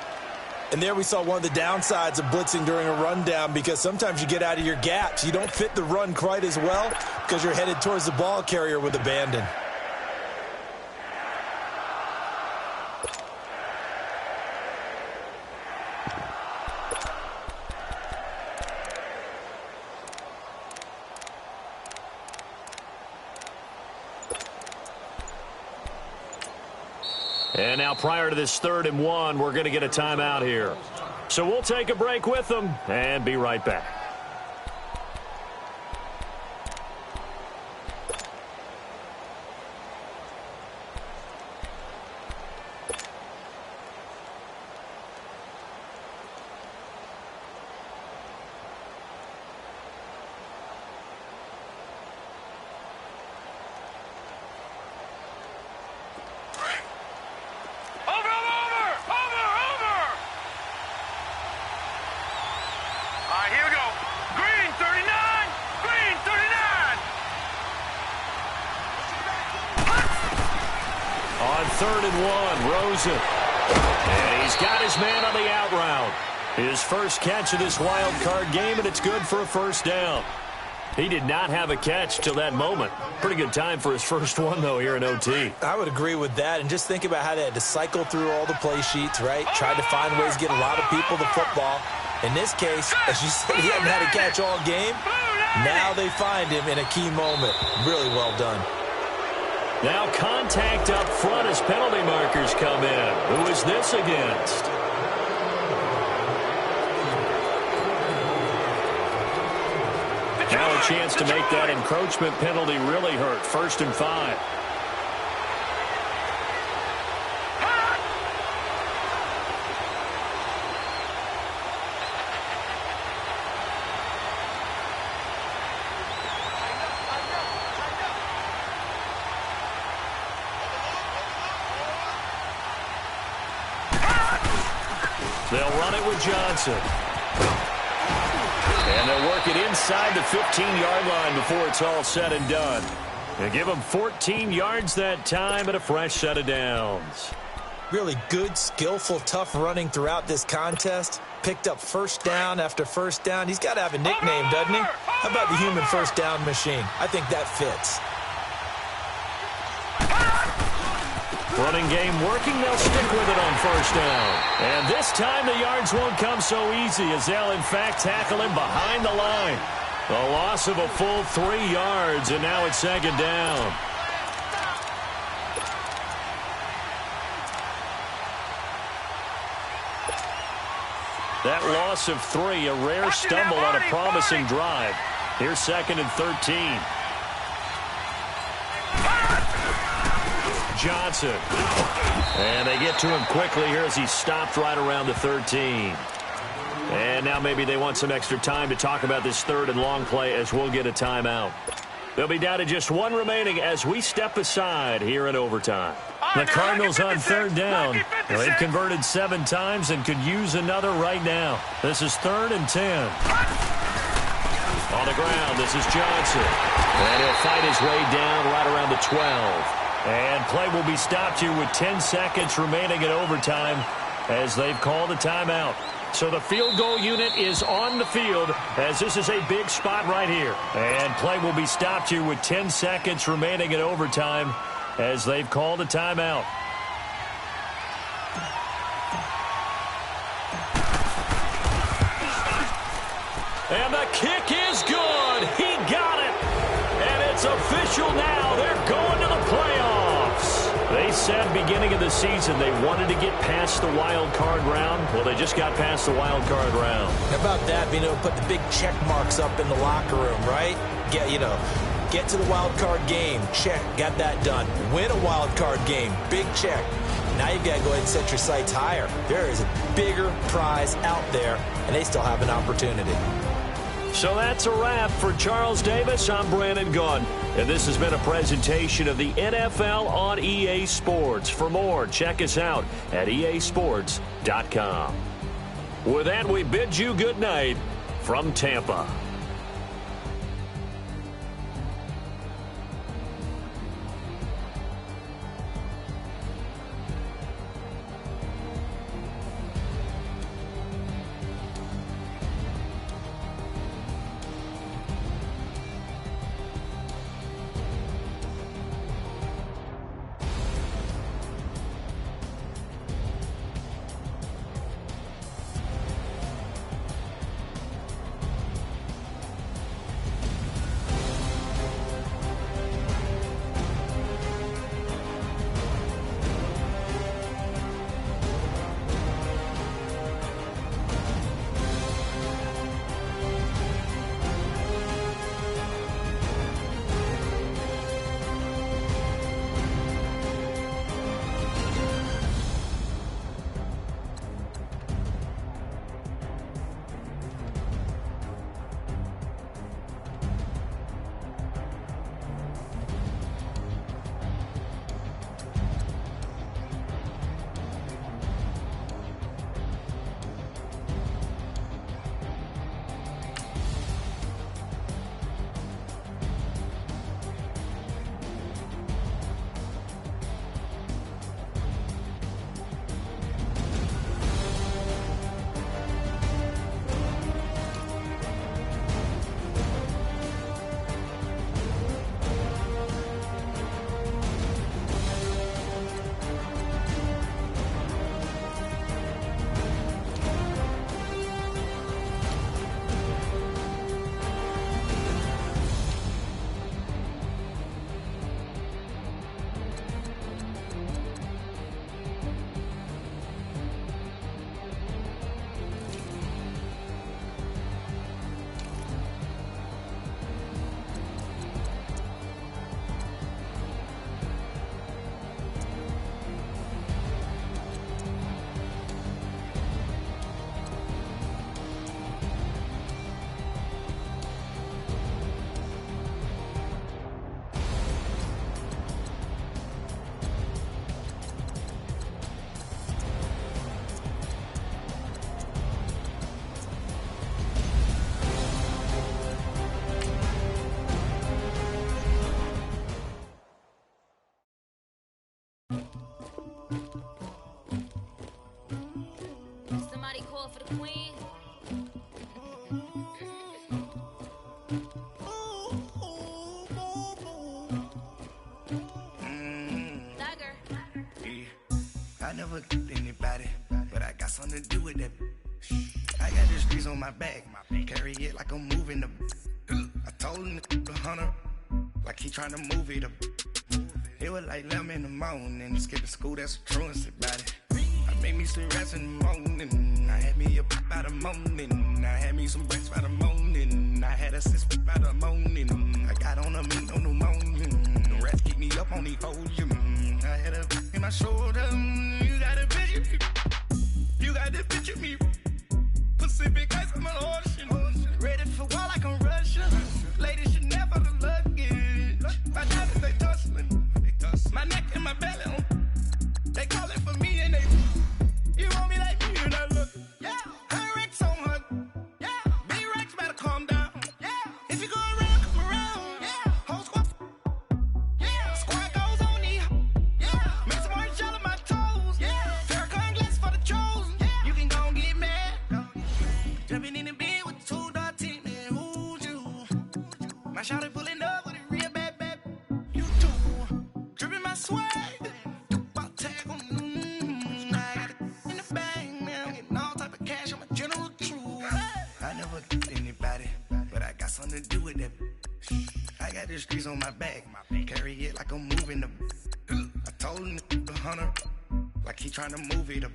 And there we saw one of the downsides of blitzing during a rundown, because sometimes you get out of your gaps. You don't fit the run quite as well because you're headed towards the ball carrier with abandon. And now prior to this 3rd-and-1, we're going to get a timeout here. So we'll take a break with them and be right back. On 3rd-and-1, Rosen. And he's got his man on the out route. His first catch of this wild card game, and it's good for a 1st down. He did not have a catch till that moment. Pretty good time for his first one, though, here in OT. I would agree with that. And just think about how they had to cycle through all the play sheets, right? Tried to find ways to get a lot of people the football. In this case, as you said, he hadn't had a catch all game. Now they find him in a key moment. Really well done. Now contact up front as penalty markers come in. Who is this against? Now a chance to make that encroachment penalty really hurt. 1st and 5. They'll run it with Johnson. And they'll work it inside the 15-yard line before it's all said and done. They give them 14 yards that time and a fresh set of downs. Really good, skillful, tough running throughout this contest. Picked up 1st down after 1st down. He's got to have a nickname, doesn't he? How about the human 1st down machine? I think that fits. Running game working. They'll stick with it on 1st down. And this time the yards won't come so easy, as they'll in fact tackle him behind the line. A loss of a full 3 yards, and now it's 2nd down. That loss of 3, a rare stumble on a promising drive. Here's 2nd and 13. Johnson. And they get to him quickly here as he stopped right around the 13. And now maybe they want some extra time to talk about this 3rd and long play, as we'll get a timeout. They'll be down to just 1 remaining as we step aside here in overtime. The Cardinals on 3rd down. They've converted 7 times and could use another right now. This is 3rd and 10. On the ground, this is Johnson. And he'll fight his way down right around the 12. And play will be stopped here with 10 seconds remaining in overtime as they've called a timeout. So the field goal unit is on the field, as this is a big spot right here. And play will be stopped here with 10 seconds remaining in overtime as they've called a timeout. And the kick is good. He got it. And it's official. official now. They're going to the playoffs. They said beginning of the season they wanted to get past the wild card round. Well, they just got past the wild card round. How about that, being able to put the big check marks up in the locker room, right? Get to the wild card game. Check. Got that done. Win a wild card game. Big check. Now you've got to go ahead and set your sights higher. There is a bigger prize out there, and they still have an opportunity. So that's a wrap for Charles Davis. I'm Brandon Gunn, and this has been a presentation of the NFL on EA Sports. For more, check us out at easports.com. With that, we bid you good night from Tampa. Somebody call for the queen. Dagger. I never killed anybody, but I got something to do with that. I got the streets on my back, carry it like I'm moving the. I told him the hunter, like he trying to move it up. It was like 11 in the morning, skipping school, that's a truancy about it. I made me some rest in the morning, I had me up by the morning, I had me some breaks by the morning, I had a sis by the morning, I got on a meat on the morning, the rats keep me up on the podium, I had a in my shoulder, you got a picture me, you got the picture me, Pacific ice on my ocean, ready for war like I'm Russian, ladies should never the luggage, my diamonds they tussling, my neck and my belly, they call it for me and they, you want me like me and I look, yeah, her Rex on her, yeah, B-Rex better calm down, yeah, if you go around, come around, yeah, whole squad, yeah, squad goes on me, yeah, make some orange gel on my toes, yeah, Farrakhan glass for the chosen, yeah, you can go and get mad, jumping in the bed with 2 dark teeth, man, who's you, my shawty pulling up with a real bad, you too, dripping my swag, something to do with that. I I got the streets on my back. Carry it like I'm moving the. I told him the hunter, like he tryna move it up.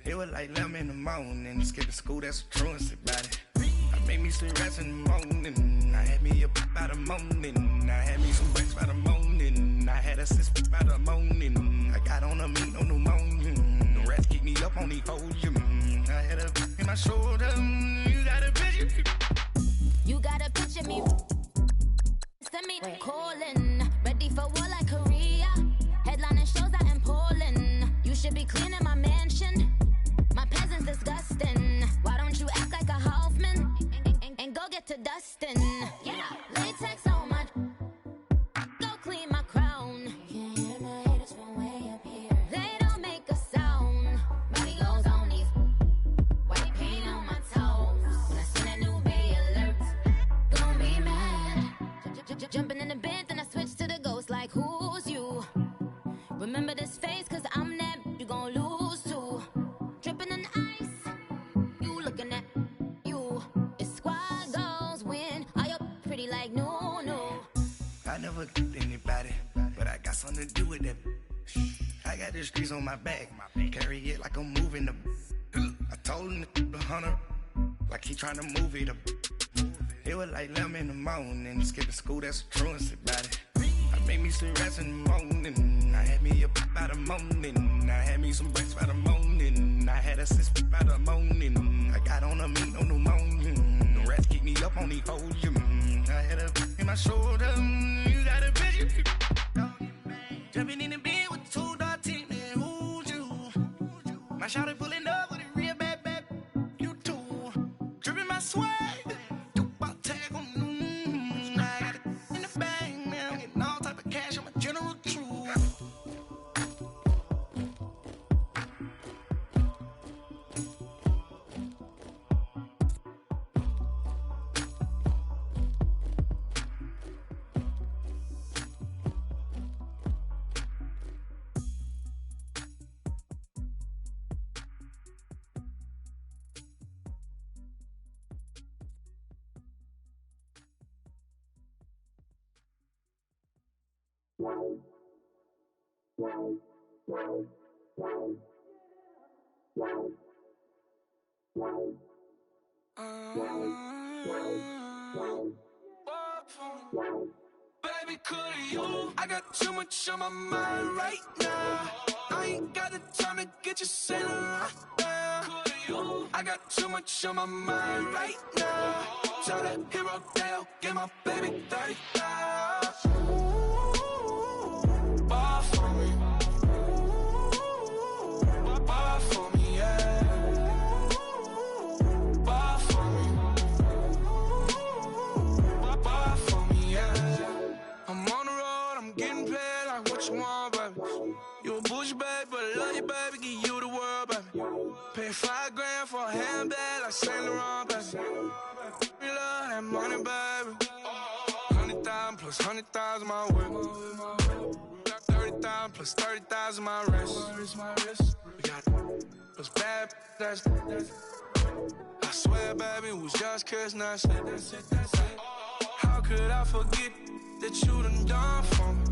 It was like 11 in the morning. Skipping school, that's a truancy about it. I made me some rest in the morning. I had me up by the morning. I had me some breaks by the morning. I had a sister by the morning. I got on a meat, no pneumonia. The rats keep me up on the podium. I had a in my shoulder. You got a picture. You got a picture me. Send me calling. Ready for war like Korea. Headlining shows out in Poland. You should be cleaning my mansion. My peasant's disgusting. Why don't you act like a Hoffman and go get to dustin'? Yeah, latex on my. Go clean my crown. Can't hear my haters from way up here. They don't make a sound. Money goes on these. White paint on my toes. When I see that new bay alert, gon' be mad. Jumping in the bed, then I switch to the ghost like who's you? Remember this face, cause I'm that you gon' lose too. Dripping in ice, you looking at you. It's squad goals win. Are you pretty like no? I never anybody, but I got something to do with that. I got the streets on my back. Carry it like I'm moving the. I told him the hunter, like he tryna move it up. It was like 11 in the morning. Skipping school, that's a truancy about it. I made me some rest in the morning. I had me up by the morning. I had me some breaks by the morning. I had a sister by the morning. I got on a meat, no pneumonia. The rats keep me up on the podium. I had a in my shoulder. You got a picture. Jumping in the bed with 2 dark teeth, man. Who's you? My shawty pulling up with a real bad. You too. Dripping my swag. Baby, could you? I got too much on my mind right now. I ain't got the time to get you sitting right now. I got too much on my mind right now. Tell that hero Dale, get my baby 30,000. Ball for me. Ball for me, yeah. Ball for me. Ball for me, yeah. I'm on the road, I'm getting paid like what you want, baby. You a bougie, baby, but I love you, baby. Give you the world, baby. Pay $5 grand for a handbag like Saint Laurent, baby. You love that money, baby. 100,000 plus 100,000 my way. 30,000 plus 30,000 my wrist. We got those bad, that's I swear, baby, it was just kissing, that's it. How could I forget that you done for me?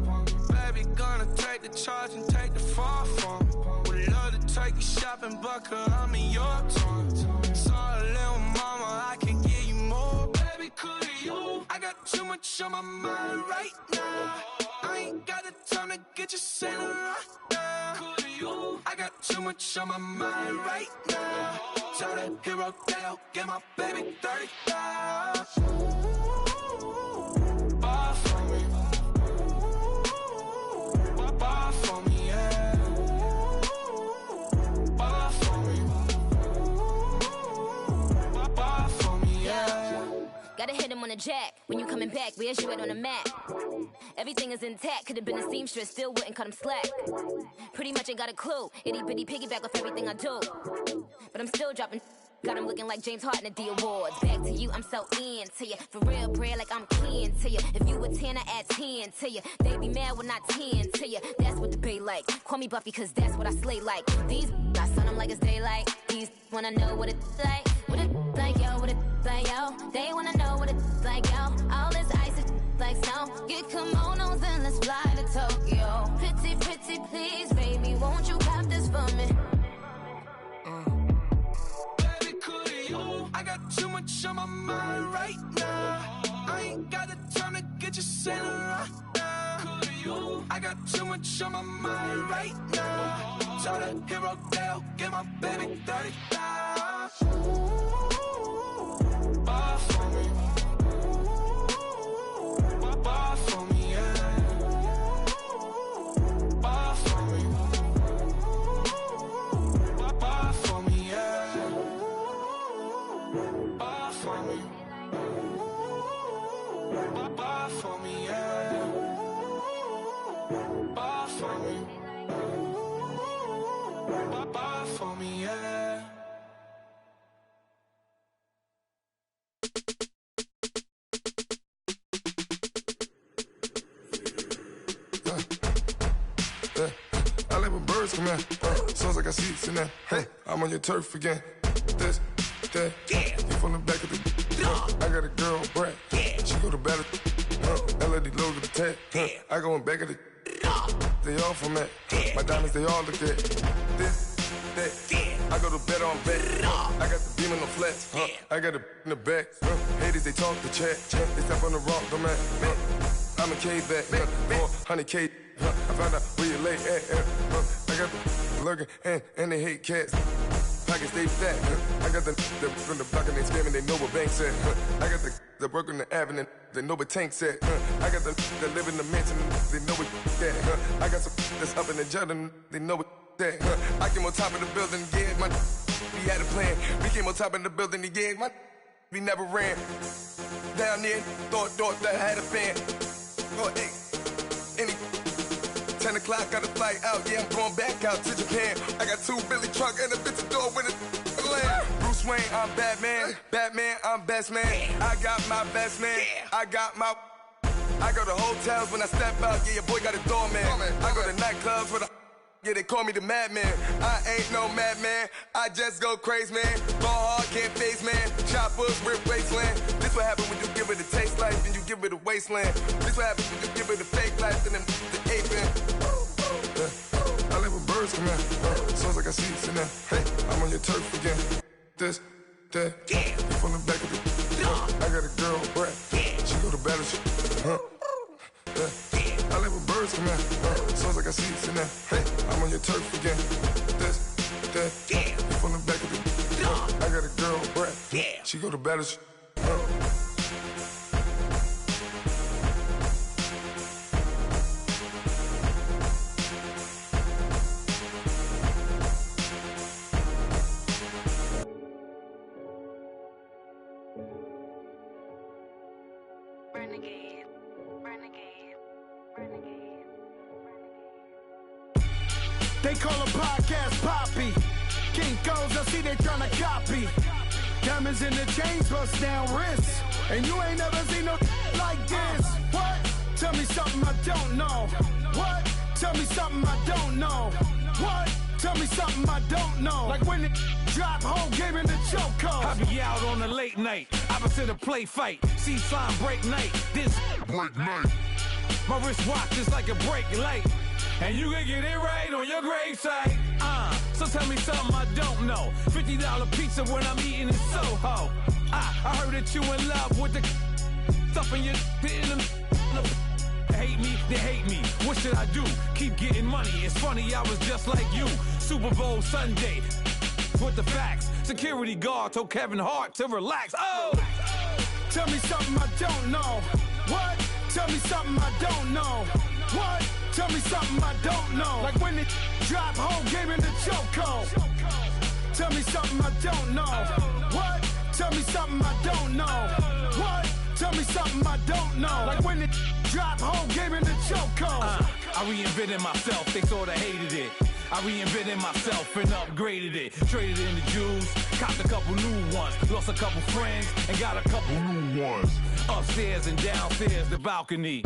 Baby, gonna take the charge and take the fall from me. Would love to take you shopping, but I'm in your time. Sorry, little mama, I can give you more. Baby, could you? I got too much on my mind right now. I ain't got the time to get you sitting right now. Could you? I got too much on my mind right now. Tell that hero Dale, get my baby 30,000. Ball for me. Ball for me, yeah. Ball for me. Ball for me, yeah. Gotta hit him on the jack. When you coming back, where's you at on the map? Everything is intact. Could've been a seamstress, still wouldn't cut him slack. Pretty much ain't got a clue. Itty bitty piggyback off everything I do. But I'm still dropping. Got him looking like James Harden at the awards. Back to you, I'm so into you. For real, bread, like I'm keen to you. If you a 10, I add 10 to you. They be mad when I 10 to you. That's what the bay like. Call me Buffy, cause that's what I slay like. These I sun them like it's daylight. These wanna know what it's like. What it like, yo, what it like, yo. They wanna know what it's like, yo. All this ice is like I got too much on my mind right now. I ain't got the time to get you sent right now. I got too much on my mind right now. So the hero Dale, get my baby 30,000. Buy for me. Buy for me, yeah. Buy for me. Buy for me, yeah. Buy for me. Buy for me, yeah. Buy for me. Buy for me, yeah. I let my birds come in. Sounds like I see seats in there. Hey, I'm on your turf again. This, that, yeah. You from the back of the. I got a girl, Brad. Yeah. She go to battle. LED logo the tag. I go in back of the. They all from that. My diamonds, they all look at. This, that. I go to bed on bed. I got the beam in the flats. I got it in the back. Haters, they talk the chat. They step on the rock, the man. I'm a cave back. 400K. I found out where you lay at. I got the lurking and they hate cats. Pockets stay fat. I got the from the block and they screaming, they know what banks at. I got the work on the avenue, they know what tanks at. I got the live in the mansion, they know what that. I got some that's up in the Jordan, they know what that. I came on top of the building, yeah, my we had a plan. We came on top of the building, yeah, my we never ran. Down there, thought that I had a fan. Oh, hey, any 10 o'clock, got a flight out, yeah, I'm going back out to Japan. I got 2 Billy truck and a bitch door with a land. Bruce Wayne, I'm Batman. Batman, I'm best man. I got my best man. I got my. I go to hotels when I step out, yeah, your boy got a doorman. I go to nightclubs with a. Yeah, they call me the madman. I ain't no madman. I just go crazy, man. Ball hard, can't face, man. Choppers, rip wasteland. This what happen when you give it a taste life and you give it a wasteland. This what happen when you give it a fake life and then the aping. I let my birds come in. Sounds like I see seats in there. Hey, I'm on your turf again. This, that. Yeah. You from the back of the. I got a girl, Brad. Yeah. She go to battle. I let my birds come in. Sounds like I see seats in there. Hey, I'm on your turf again. This, that. Yeah. You from the back of the. I got a girl, Brad. Yeah. She go to battle. They call a podcast Poppy. Kinkos, I see they tryna copy. Diamonds in the chains, bust down wrists. And you ain't never seen no like this. What? Tell me something I don't know. What? Tell me something I don't know. What? Tell me something I don't know. Like when it drop, whole game in the chokehold. I be out on a late night, opposite a play fight. See slime break night, this break night. My wristwatch is like a brake light. And you can get it right on your gravesite. So tell me something I don't know. $50 pizza when I'm eating in Soho. I heard that you in love with the stuff in your hate me, they hate me. What should I do? Keep getting money. It's funny, I was just like you. Super Bowl Sunday with the facts. Security guard told Kevin Hart to relax. Oh! Tell me something I don't know. What? Tell me something I don't know. What? Tell me something I don't know. Like when it drop, whole game in the chokehold. Tell me something I don't know. What? Tell me something I don't know. What? Tell me something I don't know. Like when it drop, whole game in the chokehold. I reinvented myself, they sorta hated it. I reinvented myself and upgraded it. Traded in the Jews, copped a couple new ones. Lost a couple friends and got a couple new ones. Upstairs and downstairs, the balcony.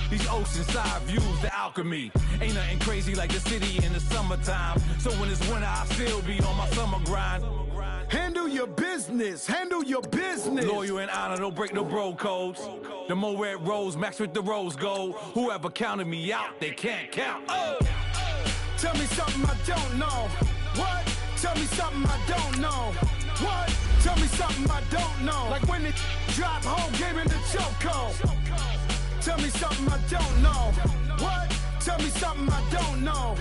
These oceanside views, the alchemy. Ain't nothing crazy like the city in the summertime. So when it's winter, I still be on my summer grind. Handle your business, handle your business. Loyal and honor, don't break no bro codes. The more red rose, max with the rose gold. Whoever counted me out, they can't count. Oh! Tell me something I don't know. What? Tell me something I don't know. What? Tell me something I don't know. Like when it drop home, game in the chokehold. Tell me something I don't know. What? Tell me something I don't know.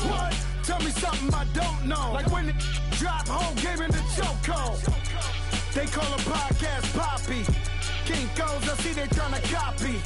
What? Tell me something I don't know. Like when it drop home, game in the chokehold. They call a podcast Poppy. King goes, I see they tryna copy.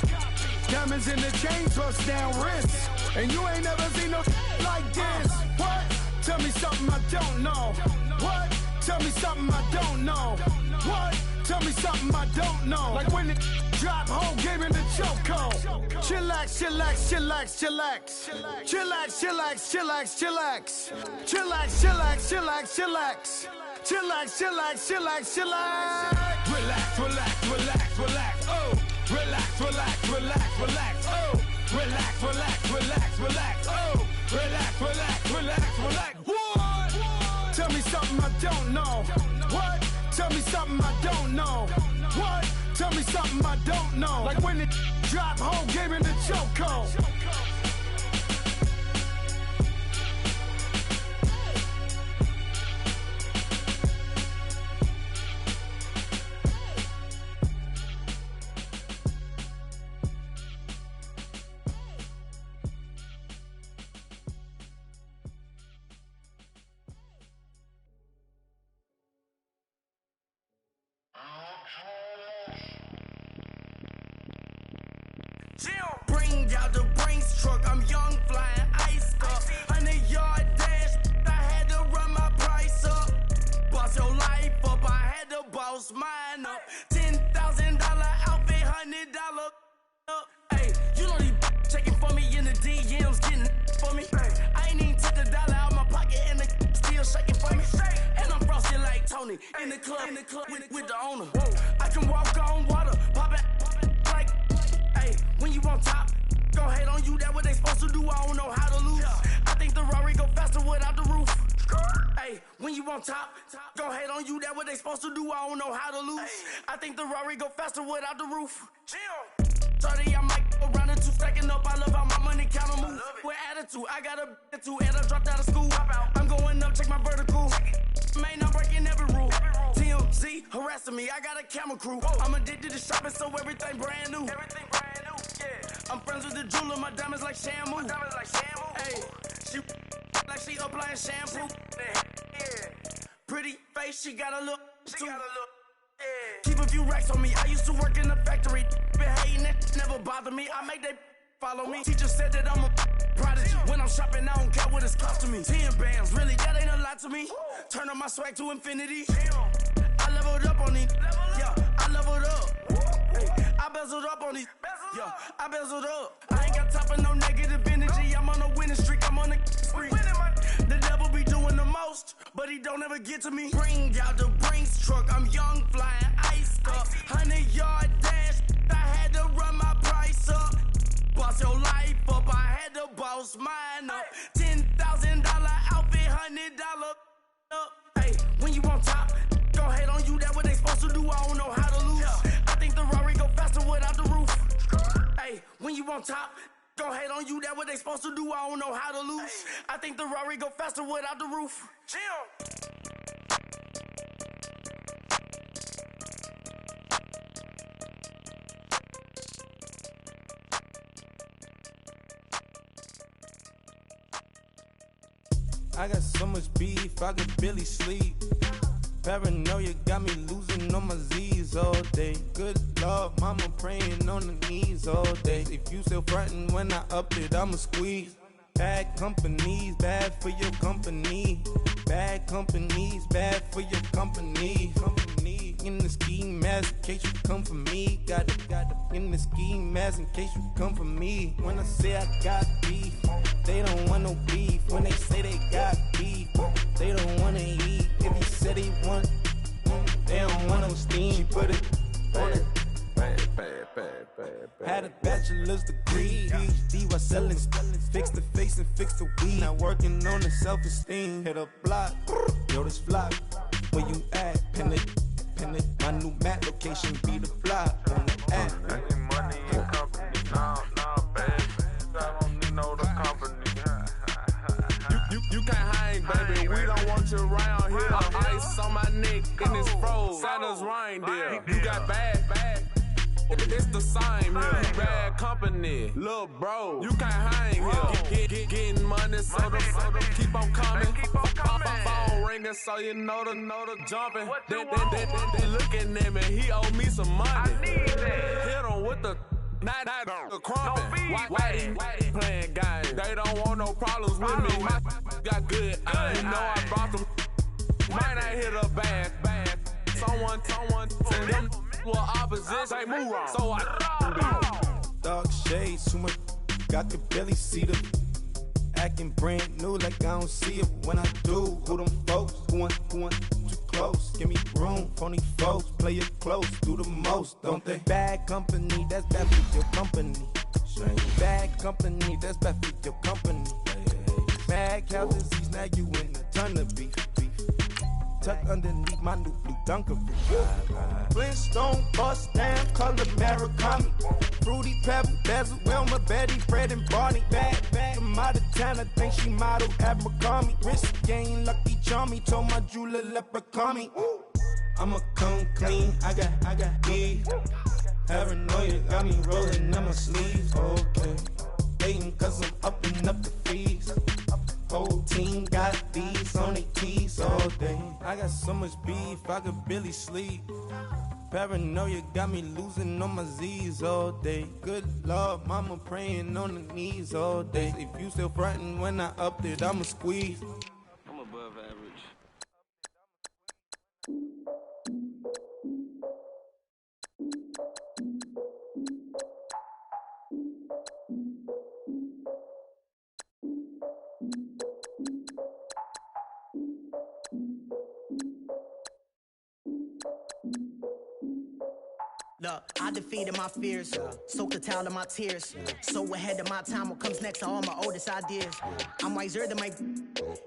Diamonds in the chain, bust down wrists. And you ain't never seen no like this. What? Tell me something I don't know. What? Tell me something I don't know. What? Tell me something I don't know. Like when it drop home, game in the chokehold. Chillax, chillax, chillax, chillax. Chillax, chillax, chillax, chillax. Chillax, chillax, chillax, chillax. Chillax, chillax, chillax, chillax. Relax, relax, relax, relax. Oh, relax, relax, relax, relax. Oh, relax, relax, relax, relax. Oh, relax, relax, relax, relax. What? Tell me something I don't know. What? Tell me something I don't know. What? Tell me something I don't know. Like when it drop home, game in the chokehold. Bring out the Brinks truck, I'm young, flying ice up. 100-yard dash, I had to run my price up. Boss your life up, I had to boss mine up. $10,000 outfit, $100 up. Hey, you know these checking for me in the DMs, getting for me. I ain't even took the dollar out my pocket and the still shaking for me. And I'm frosty like Tony in the club with the owner. I can walk on water, pop it like. Hey, when you on top, gon' hate on you, that what they supposed to do, I don't know how to lose. I think the Rari go faster without the roof. Hey, when you on top, gon' hate on you, that what they supposed to do, I don't know how to lose. I think the Rari go faster without the roof. 30, I might go around the two, stacking up, I love how my money counter move. With attitude, I got a attitude, and I dropped out of school. I'm going up, check my vertical. Man, I'm breaking every rule. TMZ harassing me, I got a camera crew. I'm addicted to shopping, so everything brand new. I'm friends with the jeweler, my diamonds like Shamu. Hey, she like she applying shampoo. Pretty face, she got a look. Keep a few racks on me. I used to work in the factory. Been hating it, never bother me. I make they follow me. Teacher said that I'm a prodigy. When I'm shopping, I don't care what it's cost to me. 10 bands, really, that ain't a lot to me. Turn on my swag to infinity. I leveled up on these. Yeah, I leveled up. Hey, I bezeled up on these. Yeah, I bezeled up. I ain't got time for no negative energy. I'm on a winning streak. I'm on a spree. The devil be doing the most, but he don't ever get to me. Bring out the Brinks truck. I'm young, flying ice up. 100-yard dash. I had to run my price up. Boss your life up. I had to boss mine up. $10,000 outfit, $100 up. Hey, when you on top, gon' hate on you. That what they supposed to do. I don't know how to lose. I think the Rari go faster without the roof. Hey, when you on top, gon' hate on you. That what they supposed to do. I don't know how to lose. I think the Rari go faster without the roof. I got so much beef, I could barely sleep. Paranoia got me losing on my Z's all day. Good Lord, mama praying on the knees all day. If you still frontin' when I up it, I'ma squeeze. Bad companies, bad for your company. Bad companies, bad for your company. In the ski mask, in case you come for me. Got it in the ski mask, in case you come for me. When I say I got beef, they don't want no beef. When they say they got beef, they don't wanna eat. If you said they want, they don't want no steam. She put it on it. Had a bachelor's degree, PhD while selling. Fix the face and fix the weed. Now working on the self-esteem. Hit a block, yo this flock. Where you at? Pin it. My new mat location be the flop on the app. I need money and company, no, baby. I don't need no the company. You can't hang, baby. We don't want you around here. Ice on my neck and it's froze. Santa's reindeer. You got bad. It's the same here. You bad company, little bro. You can't hang here. Getting money, so the keep on coming. Phone ringing, so you know the jumping. They looking at me, he owe me some money. Hit him with the night crumping. Why they playing games? They don't want no problems with me. My got good. I know I brought them. Might not hit a bad. Someone to them. Well, opposition, say move wrong. So I dark shades, too much. Got the belly see them. Acting brand new like I don't see it when I do. Who them folks? Who want too close? Give me room, phony folks. Play it close, do the most, don't they? Bad company, that's bad for your company. Bad company, that's bad for your company. Mad cow disease, now you in a ton of beef. Tuck underneath my new blue Dunkerberry. Flintstone, bust down, color Murakami. Fruity Pebble, Basil, Wilma, Betty, Fred, and Barney. Bad, from out of town, I think she model Abercrombie. Wrist game, Lucky Charmy, told my jeweler, leprechaun. I'ma come clean, I got E. Paranoia got me rolling on my sleeves, okay. Hating cause I'm upping up the fees. Whole team got these on their teeth all day. I got so much beef, I could barely sleep. Paranoia got me losing on my Z's all day. Good Lord, mama praying on the knees all day. If you still frontin' when I upped it, I'ma squeeze. I'm above average. Look, I defeated my fears, soaked the towel of my tears. So ahead of my time, what comes next are all my oldest ideas. I'm wiser than my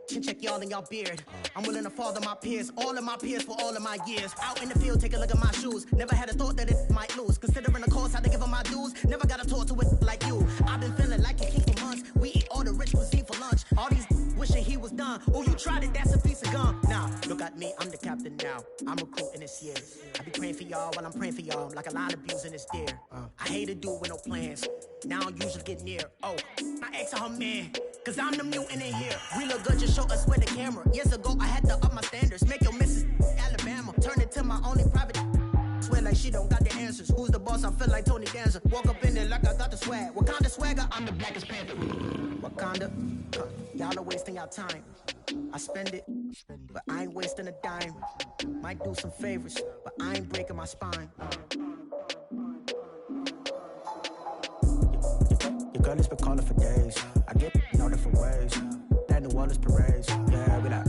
chin check y'all in y'all beard. I'm willing to father my peers, all of my peers for all of my years. Out in the field, take a look at my shoes. Never had a thought that it might lose. Considering the cost, how to give them my dues. Never got a talk to it like you. I've been feeling like a king for months. We eat all the rich cuisine for lunch. All these wishing he was done. Oh, you tried it, that's a piece of gum. Now, look at me, I'm the captain now. I'm recruiting this year. I be praying for y'all while I'm praying for y'all. Like a line of abusing this deer. I hate to do it with no plans. Now I usually get near. Oh, my ex and her man. Cause I'm the mutant in here. We look good, just show us where the camera. Years ago, I had to up my standards. Make your missus Alabama. Turn it to my only private. Swear like she don't got the answers. Who's the boss? I feel like Tony Danza. Walk up in there like I got the swag. Wakanda swagger, I'm the blackest panther. Wakanda, y'all are wasting your time. I spend it, but I ain't wasting a dime. Might do some favors, but I ain't breaking my spine. Your girl has been calling for days. I get in all different ways. That New Orleans parades. Yeah, we like,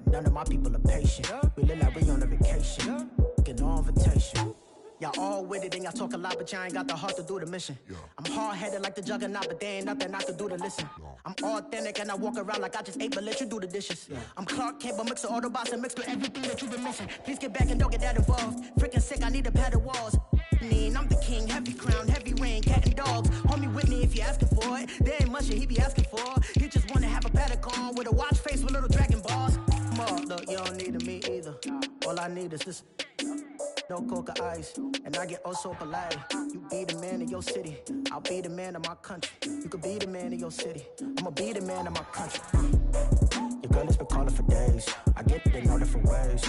none of my people are patient. We look like we on a vacation. Get no invitation. Y'all all with it and y'all talk a lot, but y'all ain't got the heart to do the mission. I'm hard-headed like the juggernaut, but there ain't nothing I can do to listen. I'm authentic and I walk around like I just ate, but let you do the dishes. I'm Clark Kent, but mix the Autobots and mix with everything that you've been missing. Please get back and don't get that involved. Freaking sick, I need to pad the walls. I'm the king, heavy crown, heavy rain, cat and dogs. Homie with me if you asking for it. There ain't much that he be asking for. He just wanna have a paddock on with a watch face with little dragon balls. Look, you don't need me either. All I need is this. No coca ice, and I get oh so polite. You be the man of your city, I'll be the man of my country. You could be the man of your city, I'ma be the man of my country. Your girl has been calling for days. I get it in all different ways.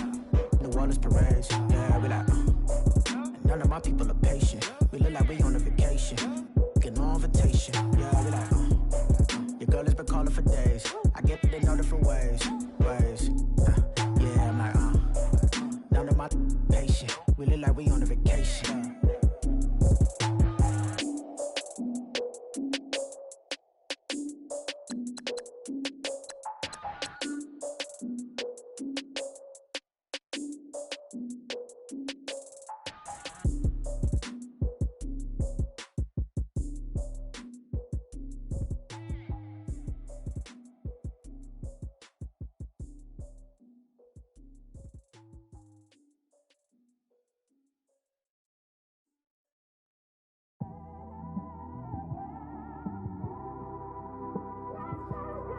New Orleans parades, yeah, we like. And none of my people are patient. We look like we on a vacation. Get no invitation, yeah, we like. Your girl has been calling for days. I get it in all different ways. Yeah, I'm like, none of my patient. We look like we on a vacation.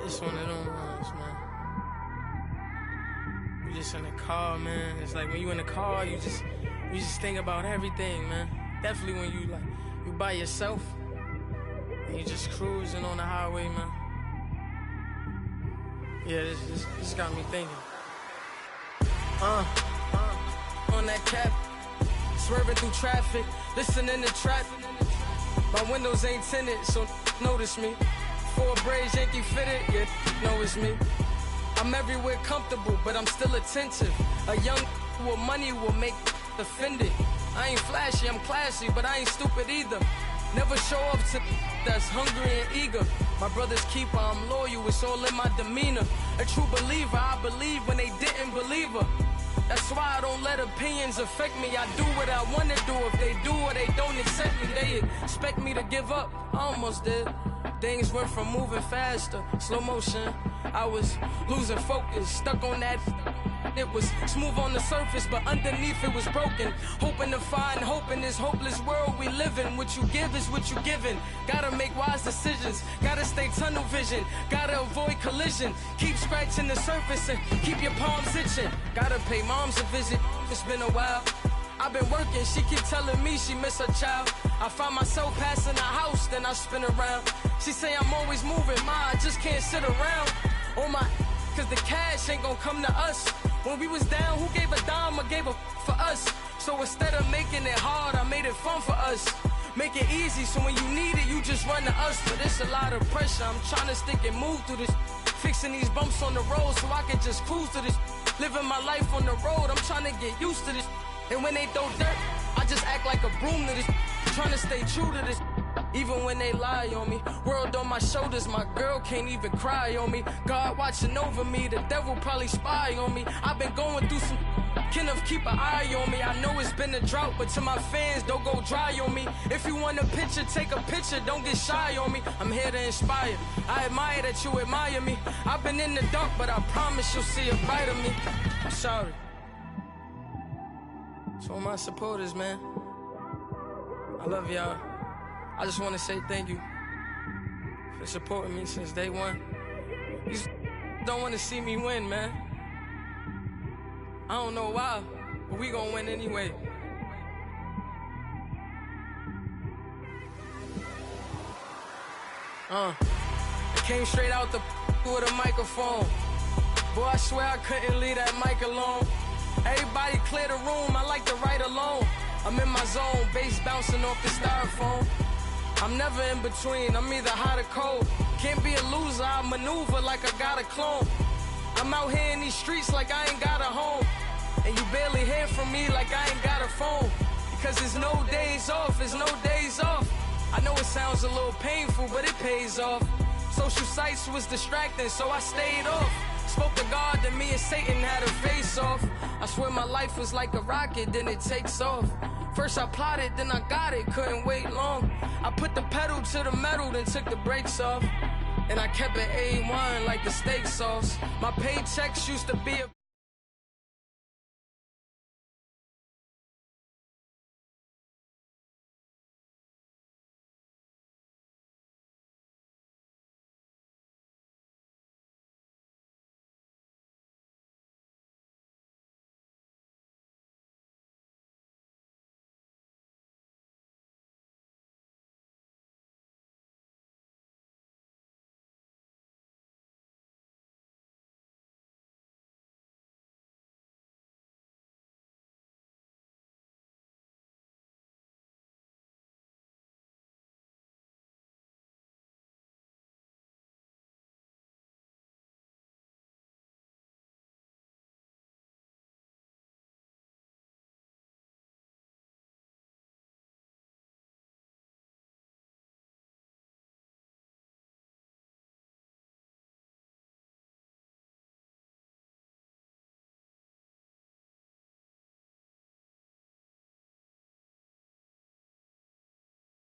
It's one of them ones, man. You just in the car, man. It's like when you in the car, you just think about everything, man. Definitely when you by yourself and you just cruising on the highway, man. Yeah, this got me thinking. On that cap, swerving through traffic, listening to trap. My windows ain't tinted, so notice me. 4 braids, Yankee fitted, yeah, know it's me. I'm everywhere comfortable, but I'm still attentive. A young with money will make offended. I ain't flashy, I'm classy, but I ain't stupid either. Never show up to that's hungry and eager. My brother's keeper, I'm loyal, it's all in my demeanor. A true believer, I believe when they didn't believe her. That's why I don't let opinions affect me. I do what I want to do. If they do or they don't accept me, they expect me to give up. I almost did. Things went from moving faster, slow motion. I was losing focus, stuck on that. It was smooth on the surface, but underneath it was broken. Hoping to find hope in this hopeless world we live in. What you give is what you given. Gotta make wise decisions. Gotta stay tunnel vision. Gotta avoid collision. Keep scratching the surface and keep your palms itching. Gotta pay moms a visit. It's been a while. I've been working, she keep telling me she miss her child. I find myself passing the house, then I spin around. She say I'm always moving, ma, I just can't sit around. Oh my, cause the cash ain't gon' come to us. When we was down, who gave a dime or gave a for us? So instead of making it hard, I made it fun for us. Make it easy, so when you need it, you just run to us. But it's a lot of pressure, I'm trying to stick and move through this. Fixing these bumps on the road so I can just cruise to this. Living my life on the road, I'm trying to get used to this. And when they throw dirt, I just act like a broom to this. Trying to stay true to this. Even when they lie on me. World on my shoulders, my girl can't even cry on me. God watching over me, the devil probably spy on me. I've been going through some. Kenneth, keep an eye on me. I know it's been a drought, but to my fans, don't go dry on me. If you want a picture, take a picture, don't get shy on me. I'm here to inspire. I admire that you admire me. I've been in the dark, but I promise you'll see a bright of me. I'm sorry. To all my supporters, man. I love y'all. I just want to say thank you for supporting me since day one. You don't want to see me win, man. I don't know why, but we gonna win anyway. I came straight out the with a microphone. Boy, I swear I couldn't leave that mic alone. Everybody clear the room, I like to write alone. I'm in my zone, bass bouncing off the styrofoam. I'm never in between, I'm either hot or cold. Can't be a loser, I maneuver like I got a clone. I'm out here in these streets like I ain't got a home. And you barely hear from me like I ain't got a phone. Because there's no days off, there's no days off. I know it sounds a little painful, but it pays off. Social sites was distracting, so I stayed off. Spoke to God, then me and Satan had a face off. I swear my life was like a rocket, then it takes off. First I plotted, then I got it, couldn't wait long. I put the pedal to the metal, then took the brakes off. And I kept it A1 like the steak sauce. My paychecks used to be a